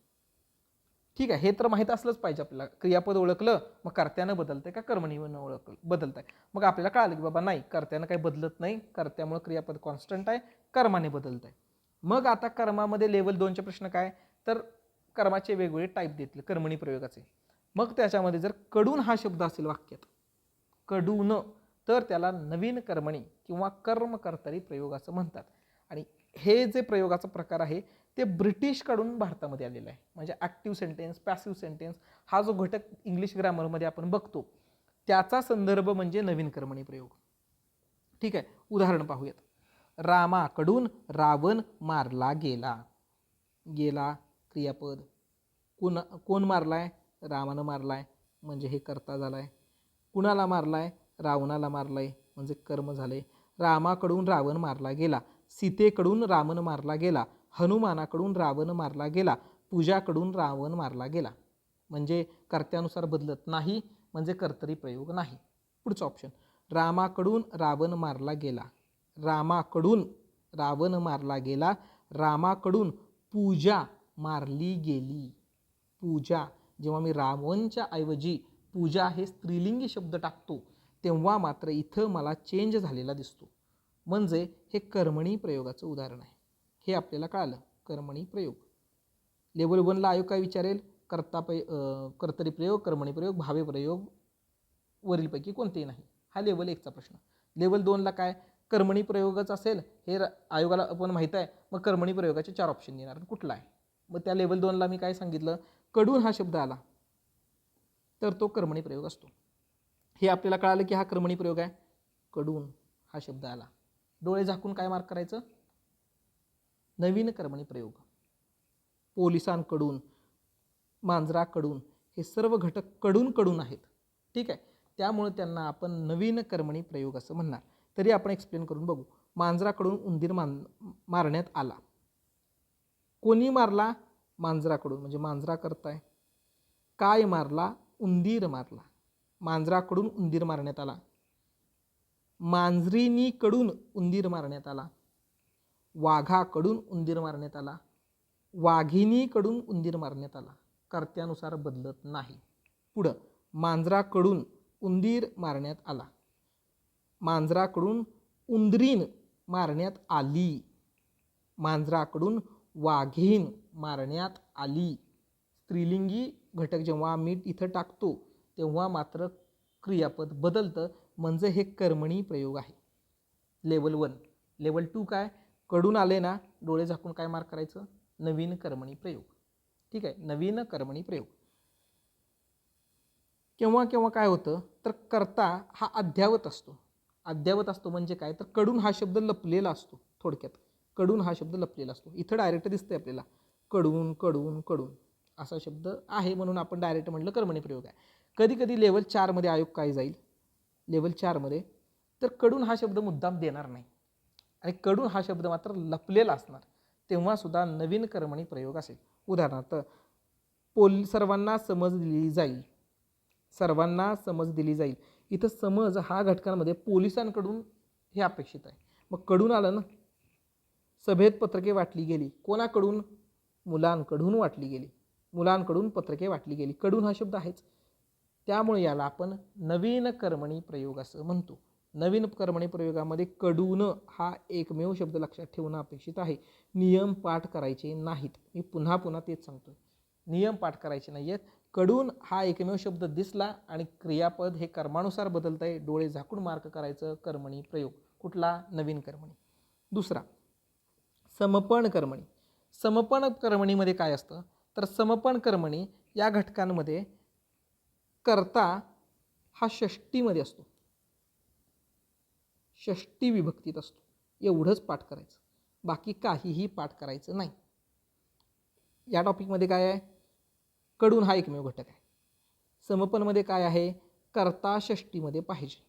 ठीक आहे, हे तर माहीत असलंच पाहिजे आपल्याला. क्रियापद ओळखलं, मग कर्त्यानं बदलतंय का कर्मणीनं बदलतंय. मग आपल्याला कळालं की बाबा नाही, कर्त्यानं काही बदलत नाही, कर्त्यामुळे क्रियापद कॉन्स्टंट आहे, कर्माने बदलत आहे. मग आता कर्मामध्ये लेवल 2चे प्रश्न काय, तर कर्माचे वेगवेगळे टाईप देतील कर्मणी प्रयोगाचे. मग त्याच्यामध्ये जर कडून हा शब्द असेल वाक्यात, कडून, तर त्याला नवीन कर्मणी किंवा कर्मकर्तरी प्रयोग असं म्हणतात. आणि हे जे प्रयोगाचा प्रकार आहे ते ब्रिटिशकडून भारतामध्ये आलेलं आहे. म्हणजे ॲक्टिव्ह सेंटेन्स, पॅसिव्ह सेंटेन्स हा जो घटक इंग्लिश ग्रामरमध्ये आपण बघतो त्याचा संदर्भ म्हणजे नवीन कर्मणी प्रयोग. ठीक आहे, उदाहरण पाहूयात. रामाकडून रावण मारला गेला. गेला क्रियापद, कोण मारलाय, रामानं मारलाय म्हणजे हे कर्ता झालाय. कुणाला मारलाय, रावणाला मारलाय म्हणजे कर्म झाले. रामाकडून रावण मारला गेला, सीतेकडून रावण मारला गेला, हनुमानाकडून रावण मारला गेला, पूजाकडून रावण मारला गेला. म्हणजे कर्त्यानुसार बदलत नाही म्हणजे कर्तरी प्रयोग नाही. पुढचं ऑप्शन, रामाकडून रावण मारला गेला, रामाकडून रावण मारला गेला, रामाकडून पूजा मारली गेली. पूजा, जेव्हा मी रावणच्या ऐवजी पूजा हे स्त्रीलिंगी शब्द टाकतो तेव्हा मात्र इथं मला चेंज झालेला दिसतो. म्हणजे हे कर्मणी प्रयोगाचं उदाहरण आहे. हे आपल्याला कळालं, कर्मणी प्रयोग. लेवल 1ला आयोग काय विचारेल, कर्तरी प्रयोग, कर्मणी प्रयोग, भावे प्रयोग वरीलपैकी कोणतेही नाही. हा लेवल 1चा प्रश्न. लेवल 2ला काय, कर्मणी प्रयोगच असेल हे आयोगाला आपण माहीत आहे, मग कर्मणी प्रयोगाचे 4 ऑप्शन देणार, कुठला आहे. मग त्या लेवल 2ला मी काय सांगितलं, कडून हा शब्द आला तर तो कर्मणी प्रयोग असतो. हे आपल्याला कळालं की हा कर्मणी प्रयोग आहे. कडून हा शब्द आला, डोळे झाकून काय मार्क करायचं, नवीन कर्मणी प्रयोग. पोलिसांकडून, मांजराकडून, हे सर्व घटक कडून आहेत. ठीक आहे, त्यामुळे त्यांना आपण नवीन कर्मणी प्रयोग असं म्हणणार. तरी आपण एक्सप्लेन करून बघू. मांजराकडून उंदीर मारण्यात आला. कोणी मारला, मांजराकडून म्हणजे मांजरा करताय. काय मारला, उंदीर मारला. मांजराकडून उंदीर मारण्यात आला, मांजरीनीकडून उंदीर मारण्यात आला, वाघाकडून उंदीर मारण्यात आला, वाघिणीकडून उंदीर मारण्यात आला. कर्त्यानुसार बदलत नाही. पुढं, मांजराकडून उंदीर मारण्यात आला, मांजराकडून उंदरीन मारण्यात आली, मांजराकडून वाघीण मारण्यात आली. स्त्रीलिंगी घटक जेव्हा मी इथं टाकतो तेव्हा मात्र क्रियापद बदलतं म्हणजे हे कर्मणी प्रयोग आहे. लेवल 1. लेवल 2 काय, कडून आले ना, डोळे झाकून काय मार्क करायचं, नवीन कर्मणी प्रयोग. ठीक आहे, नवीन कर्मणी प्रयोग. केव्हा केव्हा काय होतं तर कर्ता हा अद्यावत असतो. अद्यावत असतो म्हणजे काय, तर कडून हा शब्द लपलेला असतो. थोडक्यात कडून हा शब्द लपलेला असतो. इथं डायरेक्ट दिसतंय आपल्याला, कडून कडून कडून असा शब्द आहे म्हणून आपण डायरेक्ट म्हटलं कर्मणी प्रयोग आहे. कधी कधी लेवल 4मध्ये आयोग काय जाईल, लेवल 4मध्ये तर कडून हा शब्द मुद्दाम देणार नाही आणि कडून हा शब्द मात्र लपलेला असणार, तेव्हा सुद्धा नवीन कर्मणी प्रयोग असेल. उदाहरणार्थ, सर्वांना समज दिली जाईल, सर्वांना समज दिली जाईल. इथं समज हा घटकांमध्ये पोलिसांकडून हे अपेक्षित आहे. मग कडून आलं ना. सभेत पत्रके वाटली गेली, कोणाकडून, मुलांकडून वाटली गेली, मुलांकडून पत्रके वाटली गेली. कडून हा शब्द आहेच, त्यामुळे याला आपण नवीन कर्मणी प्रयोग असं म्हणतो. नवीन कर्मणी प्रयोगामध्ये कडून हा एकमेव शब्द लक्षात ठेवणं अपेक्षित आहे. नियम पाठ करायचे नाहीत. मी पुन्हा पुन्हा तेच सांगतोय, नियम पाठ करायचे नाही आहेत. कडून हा एकमेव शब्द दिसला आणि क्रियापद हे कर्मानुसार बदलत आहे, डोळे झाकून मार्क करायचं कर्मणी प्रयोग. कुठला, नवीन कर्मणी. दुसरा, समपण कर्मणी. समपण कर्मणीमध्ये काय असतं तर समपण कर्मणी या घटकांमध्ये कर्ता हा षष्टीमध्ये असतो, षष्टी विभक्तीत असतो. एवढंच पाठ करायचं, बाकी काहीही पाठ करायचं नाही. या टॉपिकमध्ये काय आहे, कडून हा एकमेव घटक आहे. समपनमध्ये काय आहे, कर्ता षष्टीमध्ये पाहिजे.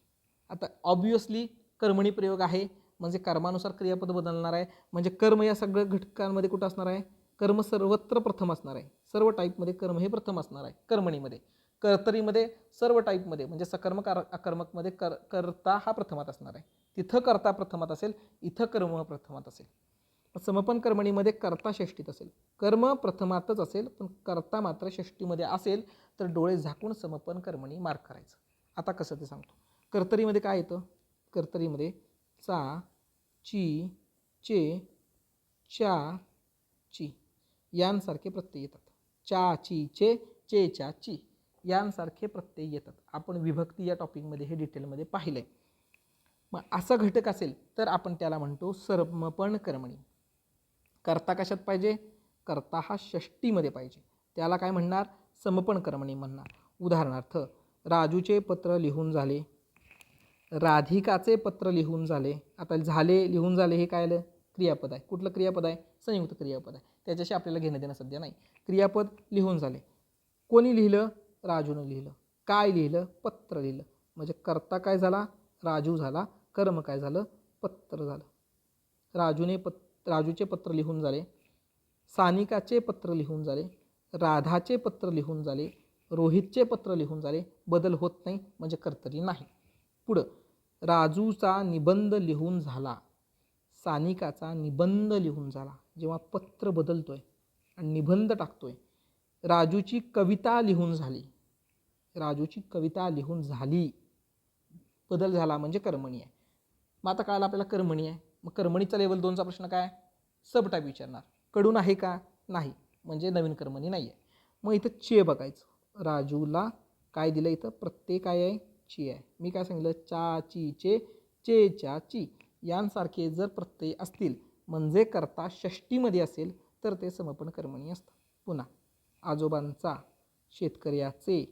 आता ऑब्वियसली कर्मणी प्रयोग आहे म्हणजे कर्मानुसार क्रियापद बदलणार आहे, म्हणजे कर्म या सगळ्या घटकांमध्ये कुठं असणार आहे, कर्म सर्वत्र प्रथम असणार आहे, सर्व टाईपमध्ये कर्म हे प्रथम असणार आहे कर्मणीमध्ये. कर्तरीमध्ये सर्व टाईपमध्ये म्हणजे सकर्मक अकर्मकमध्ये कर्ता हा प्रथमात असणार आहे. तिथं कर्ता प्रथमात असेल, इथं कर्म प्रथमात असेल. समपन कर्मणीमध्ये कर्ता षष्टीत असेल, कर्म प्रथमातच असेल पण कर्ता मात्र षष्टीमध्ये असेल तर डोळे झाकून समपन कर्मणी मार्क करायचं. आता कसं ते सांगतो. कर्तरीमध्ये काय येतं, कर्तरीमध्ये चा, ची, चे, च्या, ची यांसारखे प्रत्यय येतात. चा, ची, चे, च्या, ची यांसारखे प्रत्यय येतात. आपण विभक्ती या टॉपिकमध्ये हे डिटेलमध्ये पाहिलं आहे. मग असा घटक असेल तर आपण त्याला म्हणतो समपन कर्मणी. कर्ता कशात पाहिजे, कर्ता हा षष्टीमध्ये पाहिजे, त्याला काय म्हणणार, समपन कर्मणी म्हणणार. उदाहरणार्थ राजूचे पत्र लिहून झाले, राधिकाचे पत्र लिहून झाले. आता झाले लिहून झाले हे काय आलं, क्रियापद आहे. कुठलं क्रियापद आहे, संयुक्त क्रियापद आहे, त्याच्याशी आपल्याला घेणं देणं सध्या नाही. क्रियापद लिहून झाले, कोणी लिहिलं, राजूनं लिहिलं. काय लिहिलं, पत्र लिहिलं. म्हणजे कर्ता काय झाला, राजू झाला, कर्म काय झालं, पत्र झालं. राजूचे पत्र लिहून झाले, सानिकाचे पत्र लिहून झाले, राधाचे पत्र लिहून झाले, रोहितचे पत्र लिहून झाले. बदल होत नाही म्हणजे कर्तरी नाही. पुढं राजूचा निबंध लिहून झाला, सानिकाचा निबंध लिहून झाला. जेव्हा पत्र बदलतोय आणि निबंध टाकतोय. राजूची कविता लिहून झाली, राजूची कविता लिहून झाली, बदल झाला म्हणजे कर्मणी आहे. मग आता कळालं आपल्याला कर्मणी आहे. मग कर्मणीचा लेवल 2चा प्रश्न काय, सब टाईप विचारणार. कडून आहे का, नाही, म्हणजे नवीन कर्मणी नाही आहे. मग इथं चे बघायचं, राजूला काय दिलं इथं, प्रत्यय काय आहे, ची आहे. मी काय सांगितलं, चा, ची, चे, च्या, ची यांसारखे जर प्रत्यय असतील म्हणजे कर्ता षष्टीमध्ये असेल तर ते समपन कर्मणी असतं. पुन्हा आजोबांचा, शेतकऱ्याचे,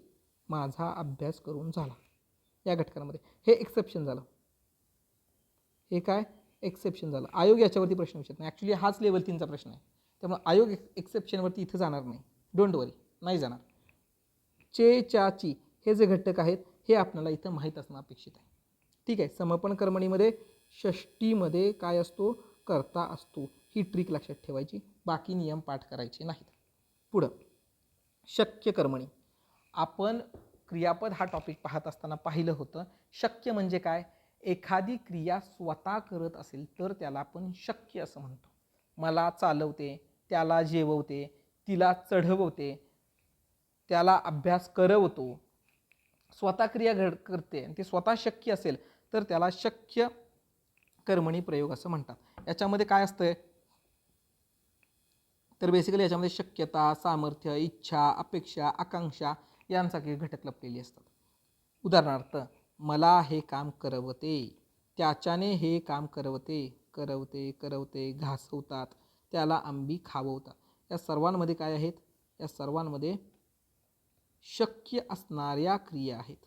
माझा अभ्यास करून झाला या घटकांमध्ये हे एक्सेप्शन झालं. हे काय एक्सेप्शन झालं. आयोग याच्यावरती प्रश्न विचारत नाही. ॲक्च्युली हाच लेवल 3चा प्रश्न आहे, त्यामुळे आयोग एक्सेप्शनवरती इथं जाणार नाही. डोंट वरी, नाही जाणार. चे, च्या, ची हे जे घटक आहेत हे आपल्याला इथं माहीत असणं अपेक्षित आहे. ठीक आहे. समपन कर्मणीमध्ये षष्टीमध्ये काय असतो, कर्ता असतो. ही ट्रिक लक्षात ठेवायची, बाकी नियम पाठ करायचे नाहीत. पुढं शक्य कर्मणी. आपण क्रियापद हा टॉपिक पाहत असताना पाहिलं होतं. शक्य म्हणजे काय, एखादी क्रिया स्वतः करत असेल तर त्याला आपण शक्य असं म्हणतो. मला चालवते, त्याला जेववते, तिला चढवते, त्याला अभ्यास करवतो, स्वतः क्रिया करते आणि ते स्वतः शक्य असेल तर त्याला शक्य कर्मणी प्रयोग असं म्हणतात. याच्यामध्ये काय असतंय तर बेसिकली याच्यामध्ये शक्यता, सामर्थ्य, इच्छा, अपेक्षा, आकांक्षा यांसारखे घटक लपलेले असतात. उदाहरणार्थ मला हे काम करवते, त्याच्याने हे काम करवते, करवते, घासवतात, त्याला आंबी खाववतात. या सर्वांमध्ये काय आहेत, या सर्वांमध्ये शक्य असणाऱ्या क्रिया आहेत.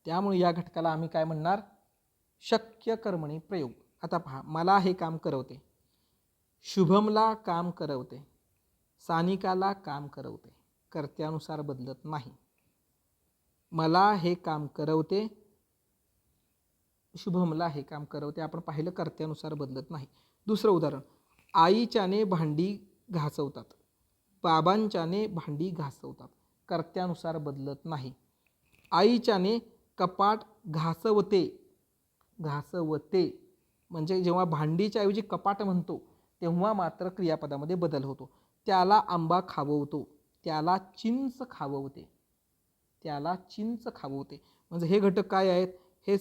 त्यामुळे या घटकाला आम्ही काय म्हणणार, शक्य कर्मणी प्रयोग. आता पहा, मला हे काम करवते, शुभमला काम करवते, सानिकाला काम करवते, कर्त्यानुसार बदलत नाही. मला हे काम करवते, शुभमला हे काम करवते, आपण पाहिलं कर्त्यानुसार बदलत नाही. दुसरं उदाहरण, आईच्याने भांडी घासवतात, बाबांच्याने भांडी घासवतात, कर्त्यानुसार बदलत नाही. आईच्याने कपाट घासवते, म्हणजे जेव्हा भांडीच्या ऐवजी कपाट म्हणतो तेव्हा मात्र क्रियापदामध्ये बदल होतो. त्याला आंबा खाववतो, त्याला चिंच खाववते, म्हणजे हे घटक काय आहेत, हे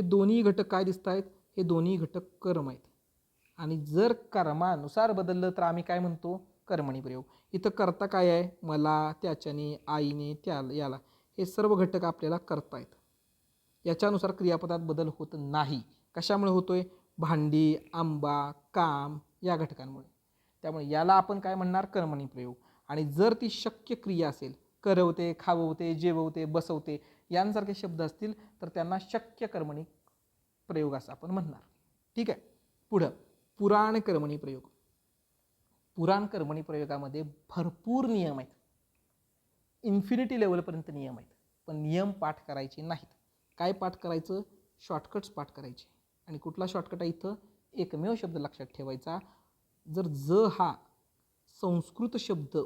दोन्ही घटक काय दिसत आहेत, हे दोन्ही घटक कर्म आहेत. आणि जर कर्मानुसार बदललं तर आम्ही काय म्हणतो, कर्मणी प्रयोग. इथं कर्ता काय आहे, मला, त्याच्याने, आईने, याला, हे सर्व घटक आपल्याला करता आहेत. याच्यानुसार क्रियापदात बदल होत नाही. कशामुळे होतोय, भांडी, आंबा, काम या घटकांमुळे. त्यामुळे याला आपण काय म्हणणार, कर्मणी प्रयोग. आणि जर ती शक्य क्रिया असेल, करवते, खाववते, जेववते, बसवते यांसारखे शब्द असतील तर त्यांना शक्य कर्मणी प्रयोग असं आपण म्हणणार. ठीक आहे. पुढं पुराण कर्मणी प्रयोग. पुराण कर्मणी प्रयोगामध्ये भरपूर नियम आहेत, इन्फिनिटी लेवलपर्यंत नियम आहेत, पण नियम पाठ करायचे नाहीत. काय पाठ करायचं, शॉर्टकट्स पाठ करायचे. आणि कुठला शॉर्टकट आहे इथं, एकमेव शब्द लक्षात ठेवायचा. जर ज हा संस्कृत शब्द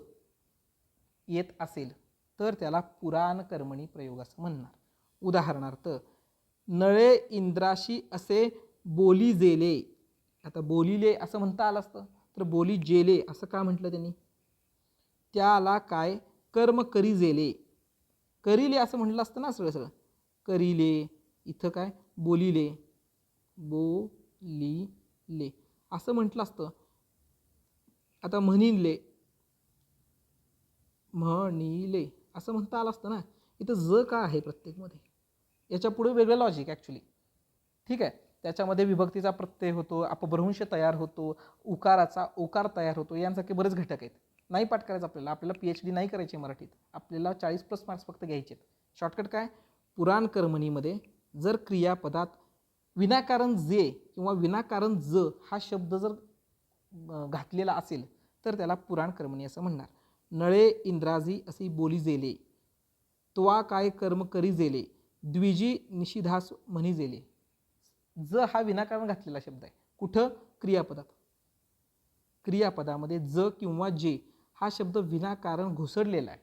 येत असेल तर त्याला पुराण कर्मणी प्रयोग असं म्हणणार. उदाहरणार्थ, नळे इंद्राशी असे बोली जेले. आता बोलिले असं म्हणता आलं असतं, तर बोली जेले असं का म्हटलं त्यांनी? त्याला काय कर्म करी जेले, करिले असं म्हटलं असतं ना सगळं सगळं. करिले, इथं काय बोलिले, बोलिले असं म्हटलं असतं. आता म्हणिले, म्हणिले असं म्हणता आलं असतं ना. इथं ज का आहे प्रत्येकमध्ये, याच्या पुढे वेगळं लॉजिक ॲक्च्युली. ठीक आहे, त्याच्यामध्ये विभक्तीचा प्रत्यय होतो, अपभ्रंश तयार होतो, उकाराचा ओकार तयार होतो, यांसारखे बरेच घटक आहेत. नाही पाठ करायचं आपल्याला, आपल्याला PhD नाही करायची मराठीत, आपल्याला 40+ मार्क्स फक्त घ्यायचे आहेत. शॉर्टकट काय, पुराण कर्मणीमध्ये जर क्रियापदात विनाकारण जे किंवा विनाकारण ज हा शब्द जर घातलेला असेल तर त्याला पुराण कर्मणी असं म्हणणार. नळे इंद्राजी अशी बोली जेले, त्वा काय कर्म करी जेले, द्विजी निषिधास म्हणी जेले. ज हा विनाकारण घातलेला शब्द आहे. कुठं, क्रियापदात. क्रियापदामध्ये ज किंवा जे हा शब्द विनाकारण घुसडलेला आहे,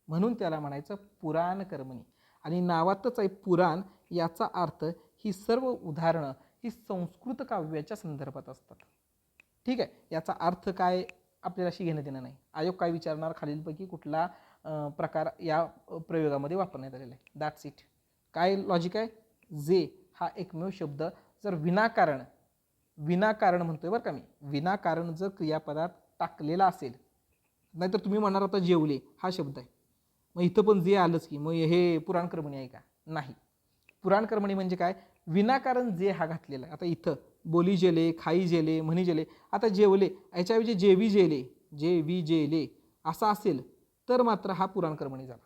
म्हणून त्याला म्हणायचं पुराण कर्मणी. आणि नावातच आहे पुराण, याचा अर्थ ही सर्व उदाहरणं ही संस्कृत काव्याच्या संदर्भात असतात. ठीक आहे, याचा अर्थ काय आपल्याला अशी घेणं देणं नाही. आयोग काय विचारणार, खालीलपैकी कुठला प्रकार या प्रयोगामध्ये वापरण्यात आलेला आहे. That's it. काय लॉजिक आहे, जे हा एकमेव शब्द जर विनाकारण, विनाकारण म्हणतोय बरं का मी, विनाकारण जर क्रियापदात टाकलेला असेल, नाहीतर तुम्ही म्हणणार आता जेवले हा शब्द आहे, मग इथं पण जे आलंच की, मग हे पुराण कर्मणी आहे का? नाही. पुराण कर्मणी म्हणजे काय, विनाकारण जे हा घातलेला आहे. आता इथं बोली जेले, खाई जेले, म्हणी जेले. आता जेवले याच्याऐवजी जेवी जेले, जेवी जेले असा असेल तर मात्र हा पुराण कर्मणी झाला,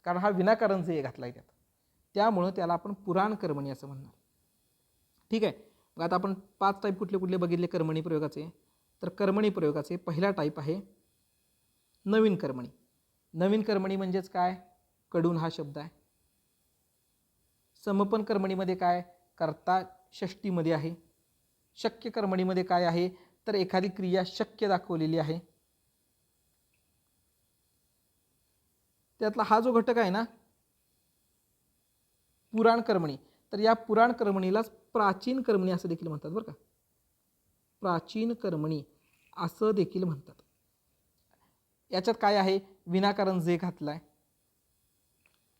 कारण हा विनाकारण जे घातला आहे त्यात, त्यामुळं त्याला आपण पुराण कर्मणी असं म्हणणार. ठीक आहे, मग आता आपण 5 टाईप कुठले कुठले बघितले कर्मणी प्रयोगाचे. तर कर्मणी प्रयोगाचे पहिला टाईप आहे नवीन कर्मणी. नवीन कर्मणी म्हणजेच काय, कडून हा शब्द आहे. समपन कर्मणीमध्ये काय, कर्ता षष्टीमध्ये आहे. शक्य कर्मणीमध्ये काय आहे, तर एखादी क्रिया शक्य दाखवलेली आहे. त्यातला हा जो घटक आहे ना पुराण कर्मणी, तर या पुराण कर्मणीलाच प्राचीन कर्मणी असं देखील म्हणतात बरं का. प्राचीन कर्मणी असं देखील म्हणतात. याच्यात काय आहे, विनाकारण जे घातलाय.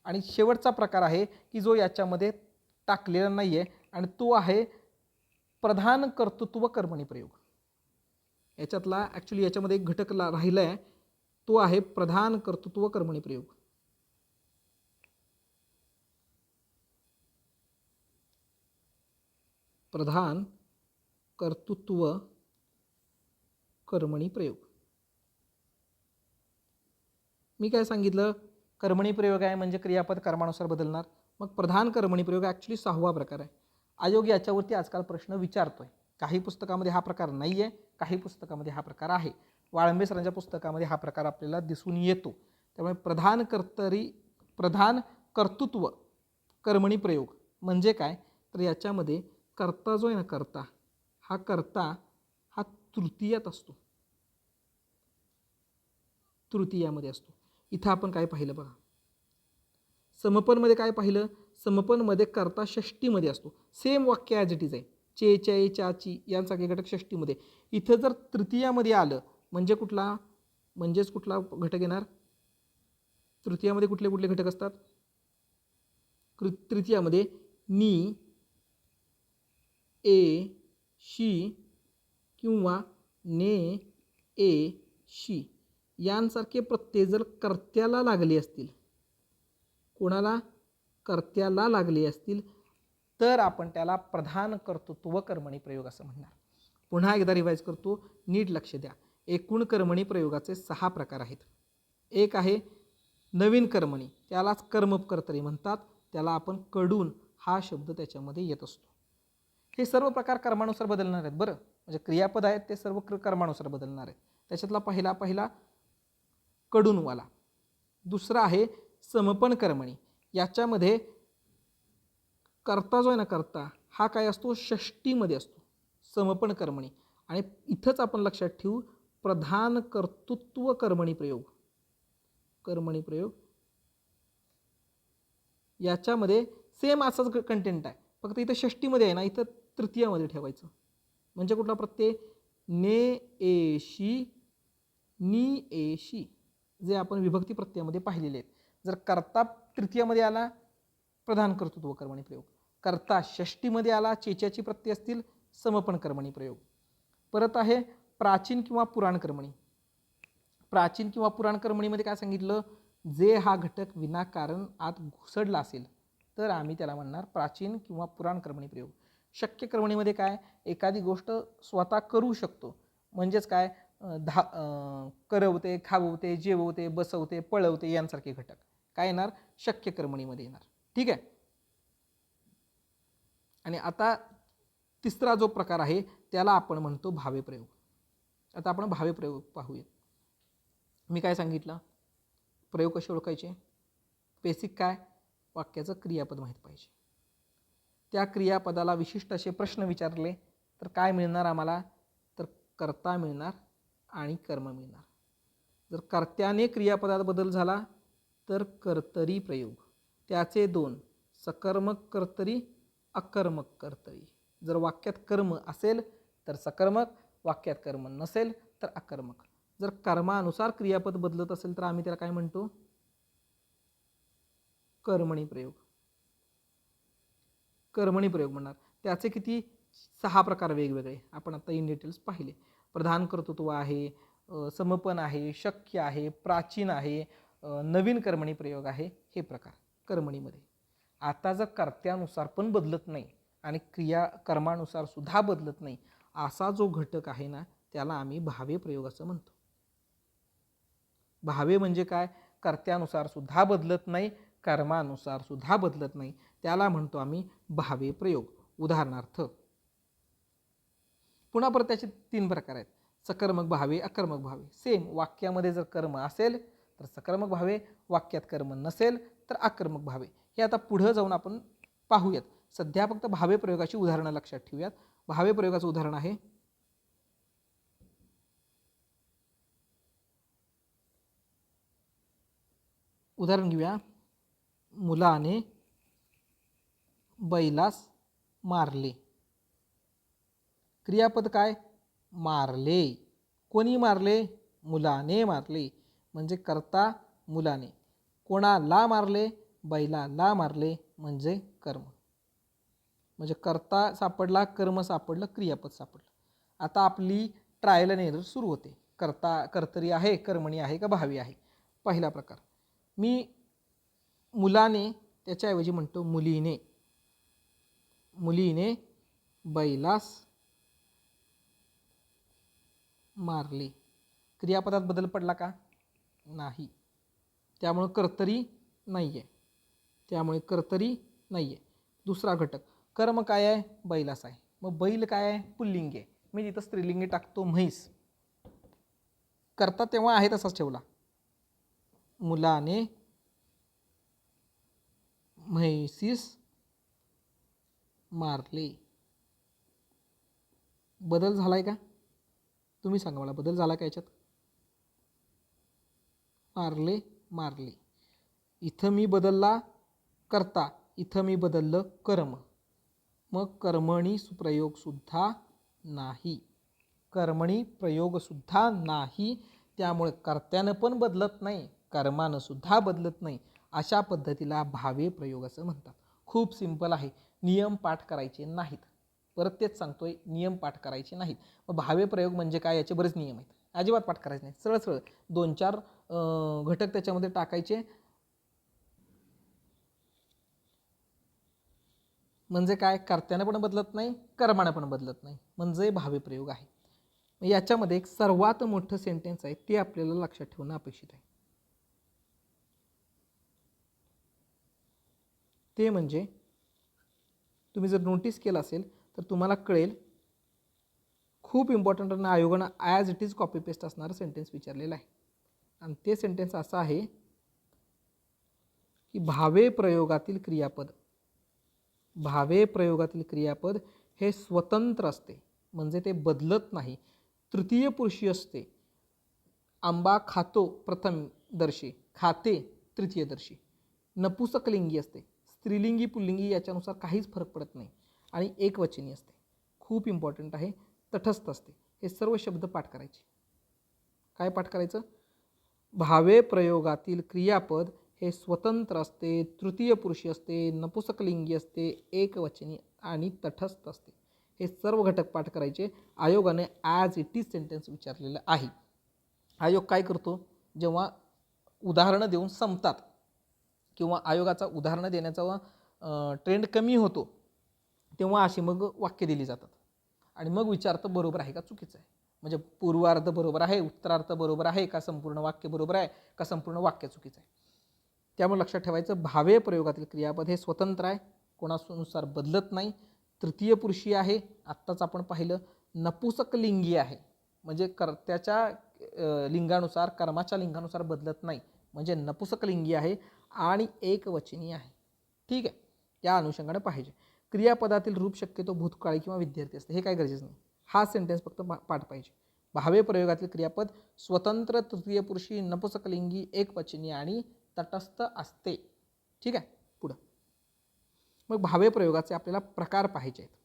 आणि शेवटचा प्रकार आहे की जो याच्यामध्ये टाकलेला नाही आहे, आणि तो आहे प्रधान कर्तृत्व कर्मणी प्रयोग. याच्यातला ॲक्च्युली याच्यामध्ये एक घटक राहिला आहे, तो आहे प्रधान कर्तृत्व कर्मणी प्रयोग. प्रधान कर्तृत्व कर्मणी प्रयोग. मी काय सांगितलं, कर्मणी प्रयोग आहे म्हणजे क्रियापद कर्मानुसार बदलणार. मग प्रधान कर्मणी प्रयोग ॲक्च्युली 6वा प्रकार आहे. आयोग याच्यावरती आजकाल प्रश्न विचारतोय. काही पुस्तकामध्ये हा प्रकार नाही आहे, काही पुस्तकामध्ये हा प्रकार आहे. वाळंबे सरांच्या पुस्तकामध्ये हा प्रकार आपल्याला दिसून येतो. त्यामुळे प्रधान कर्तृत्व कर्मणी प्रयोग म्हणजे काय, तर याच्यामध्ये कर्ता जो आहे ना, कर्ता हा तृतीयात असतो, तृतीयामध्ये असतो. इथं आपण काय पाहिलं बघा, समपनमध्ये काय पाहिलं, समपनमध्ये कर्ता षष्टीमध्ये असतो. सेम वाक्य ॲज इट इज आहे, चे, चे, चाची यांसारखे घटक षष्टीमध्ये. इथं जर तृतीयामध्ये आलं म्हणजे कुठला घटक येणार, तृतीयामध्ये कुठले कुठले घटक असतात, तृतीयामध्ये नी, ए, शी किंवा ने, ए, शी यांसारखे प्रत्यय जर कर्त्याला लागले असतील, कोणाला, कर्त्याला लागले असतील, तर आपण त्याला प्रधान कर्तृत्व कर्मणी प्रयोग असं म्हणणार. पुन्हा एकदा रिवाइज करतो, नीट लक्ष द्या. एकूण कर्मणी प्रयोगाचे 6 प्रकार आहेत. एक आहे नवीन कर्मणी, त्यालाच कर्मकर्तरी म्हणतात, त्याला आपण कडून हा शब्द त्याच्यामध्ये येत असतो. हे सर्व प्रकार कर्मानुसार बदलणार आहेत बरं, म्हणजे क्रियापद आहेत ते सर्व कर्मानुसार बदलणार आहेत. त्याच्यातला पहिला कडूनवाला. दुसरा आहे समपन कर्मणी, याच्यामध्ये कर्ता जो आहे ना, कर्ता हा काय असतो, षष्टीमध्ये असतो, समपण कर्मणी. आणि इथंच आपण लक्षात ठेवू, प्रधान कर्तृत्व कर्मणी प्रयोग. कर्मणी प्रयोग याच्यामध्ये सेम असाच कंटेंट आहे, फक्त इथं षष्टीमध्ये आहे ना, इथं तृतीयामध्ये ठेवायचं. म्हणजे कुठला प्रत्यय, ने एशी नि एशी, जे आपण विभक्ती प्रत्ययामध्ये पाहिलेले आहेत. जर कर्ता तृतीयामध्ये आला, प्रधान कर्तृत्व कर्मणी प्रयोग. कर्ता षष्टीमध्ये आला, चेच्याची प्रत्यय असतील, समपण कर्मणी प्रयोग. परत आहे प्राचीन किंवा पुराण कर्मणी. प्राचीन किंवा पुराण कर्मणीमध्ये काय सांगितलं, जे हा घटक विनाकारण आत घुसडला असेल तर आम्ही त्याला म्हणणार प्राचीन किंवा पुराण कर्मणी प्रयोग. शक्य कर्मणीमध्ये काय, एखादी गोष्ट स्वतः करू शकतो, म्हणजेच काय, करवते, खावते, जेववते, बसवते, पळवते यांसारखे घटक काय येणार, शक्य कर्मणीमध्ये येणार. ठीक आहे. आणि आता तिसरा जो प्रकार आहे त्याला आपण म्हणतो भावे प्रयोग. आता आपण भावे प्रयोग पाहूया. मी काय सांगितलं, प्रयोग कसे ओळखायचे, बेसिक काय, वाक्याचं क्रियापद माहीत पाहिजे. त्या क्रियापदाला विशिष्ट असे प्रश्न विचारले तर काय मिळणार आम्हाला, तर कर्ता मिळणार आणि कर्म मिळणार. जर कर्त्याने क्रियापदात बदल झाला तर कर्तरी प्रयोग. त्याचे दोन, सकर्मक कर्तरी, अकर्मक कर्तरी. जर वाक्यात कर्म असेल तर सकर्मक, वाक्यात कर्म नसेल तर अकर्मक. जर कर्मानुसार क्रियापद बदलत असेल तर आम्ही त्याला काय म्हणतो, कर्मणी प्रयोग. कर्मणी प्रयोग म्हणणार. त्याचे किती, 6 प्रकार वेगवेगळे आपण आता इन डिटेल्स पाहिले. प्रधान कर्तृत्व आहे, समपन आहे, शक्य आहे, प्राचीन आहे, नवीन कर्मणी प्रयोग आहे, हे प्रकार कर्मणीमध्ये. आता जर कर्त्यानुसार पण बदलत नाही आणि क्रिया कर्मानुसार सुद्धा बदलत नाही असा जो घटक आहे ना, त्याला आम्ही भावे प्रयोग असं म्हणतो. भावे म्हणजे काय, कर्त्यानुसार सुद्धा बदलत नाही, कर्मानुसार सुद्धा बदलत नाही, त्याला म्हणतो आम्ही भावे प्रयोग. उदाहरणार्थ, पुन्हा परत त्याचे 3 प्रकार आहेत, सकर्मक भावे, अकर्मक भावे. सेम, वाक्यामध्ये जर कर्म असेल तर सकर्मक भावे, वाक्यात कर्म नसेल तर अकर्मक भावे. हे आता पुढे जाऊन आपण पाहूयात. सध्या फक्त भावे प्रयोगाची उदाहरणं लक्षात ठेवूयात. भावे प्रयोगाचं उदाहरण आहे, उदाहरण घेऊया, मुलाने बैलास मारले. क्रियापद काय, मारले. कोणी मारले, मुलाने मारले. म्हणजे कर्ता मुलाने. कोणाला मारले, बैलाला मारले, म्हणजे कर्म. म्हणजे कर्ता सापडला, कर्म सापडलं, क्रियापद सापडलं. आता आपली ट्रायल अँड एरर सुरू होते. कर्तरी आहे, कर्मणी आहे का भावी आहे. पहिला प्रकार, मी मुलाने त्याच्याऐवजी म्हणतो मुलीने. मुलीने बैलास मारले. क्रियापदात बदल पडला का, नाही, त्यामुळे कर्तरी नाही आहे, त्यामुळे कर्तरी नाही आहे. दुसरा घटक, कर्म काय आहे, बैलास आहे. मग बैल काय आहे, पुल्लिंग आहे, मी तिथं स्त्रीलिंगी टाकतो म्हैस. कर्ता तेव्हा आहे तसाच ठेवला, मुलाने म्हैसीस मारले. बदल झालाय का, तुम्ही सांगा मला, बदल झाला का याच्यात. मारले, मारले. इथं मी बदलला कर्ता, इथं मी बदललं कर्म. मग कर्मणी प्रयोग सुद्धा नाही, कर्मणी प्रयोग सुद्धा नाही. त्यामुळे कर्त्यानं पण बदलत नाही, कर्मानं सुद्धा बदलत नाही. अशा पद्धतीला भावे प्रयोग असं म्हणतात. खूप सिंपल आहे, नियम पाठ करायचे नाहीत. परत तेच सांगतोय, नियम पाठ करायचे नाहीत. मग भावे प्रयोग म्हणजे काय, याचे बरेच नियम आहेत, अजिबात पाठ करायचे नाही. सरळ सरळ 2-4 घटक त्याच्यामध्ये टाकायचे, म्हणजे काय, कर्त्यानं पण बदलत नाही, कर्मानं पण बदलत नाही, म्हणजे भावे प्रयोग आहे. याच्यामध्ये एक सर्वात मोठं सेंटेन्स आहे, ते आपल्याला लक्षात ठेवणं अपेक्षित आहे. ते म्हणजे, तुम्ही जर नोटीस केलं असेल तर तुम्हाला कळेल, खूप इम्पॉर्टंट आणि आयोगानं as it is copy paste असणारं सेंटेन्स विचारलेलं आहे. आणि ते सेंटेन्स असं आहे की भावे प्रयोगातील क्रियापद भावे प्रयोगातील क्रियापद हे स्वतंत्र असते, म्हणजे ते बदलत नाही. तृतीय पुरुषी असते. आंबा खातो प्रथमदर्शी, खाते तृतीयदर्शी. नपुसकलिंगी असते. स्त्रीलिंगी पुल्लिंगी याच्यानुसार काहीच फरक पडत नाही. आणि एकवचनी असते. खूप इम्पॉर्टंट आहे. तटस्थ असते. हे सर्व शब्द पाठ करायचे. काय पाठ करायचं? भावे प्रयोगातील क्रियापद हे स्वतंत्र असते, तृतीय पुरुषी असते, नपुसकलिंगी असते, एकवचनी आणि तटस्थ असते. हे सर्व घटक पाठ करायचे. आयोगाने ॲज इट इज सेंटेन्स विचारलेलं आहे. आयोग काय करतो? जेव्हा उदाहरणं देऊन संपतात किंवा आयोगाचा उदाहरणं देण्याचा ट्रेंड कमी होतो, तेव्हा अशी मग वाक्य दिली जातात आणि मग विचारतं बरोबर आहे का चुकीचं आहे. म्हणजे पूर्वार्ध बरोबर आहे, उत्तरार्ध बरोबर आहे का, संपूर्ण वाक्य बरोबर आहे का, संपूर्ण वाक्य चुकीचं आहे. त्यामुळे लक्षात ठेवायचं, भावे प्रयोगातील क्रियापद हे स्वतंत्र आहे, कोणानुसार बदलत नाही. तृतीय पुरुषी आहे, आत्ताच आपण पाहिलं. नपुसकलिंगी आहे, म्हणजे कर्त्याच्या लिंगानुसार, कर्माच्या लिंगानुसार बदलत नाही, म्हणजे नपुसकलिंगी आहे. आणि एकवचनी आहे. ठीक आहे, या अनुषंगाने पाहिजे. क्रियापदातील रूप शक्यतो भूतकाळी किंवा विद्यार्थी असते, हे काय गरजेचं नाही. हा सेंटेन्स फक्त पाठ पाहिजे. भावे प्रयोगातील क्रियापद स्वतंत्र, तृतीय पुरुषी, नपुसकलिंगी, एकवचनी आणि तटस्थ असते. ठीक आहे, पुढं मग भावे प्रयोगाचे आपल्याला प्रकार पाहिजे आहेत.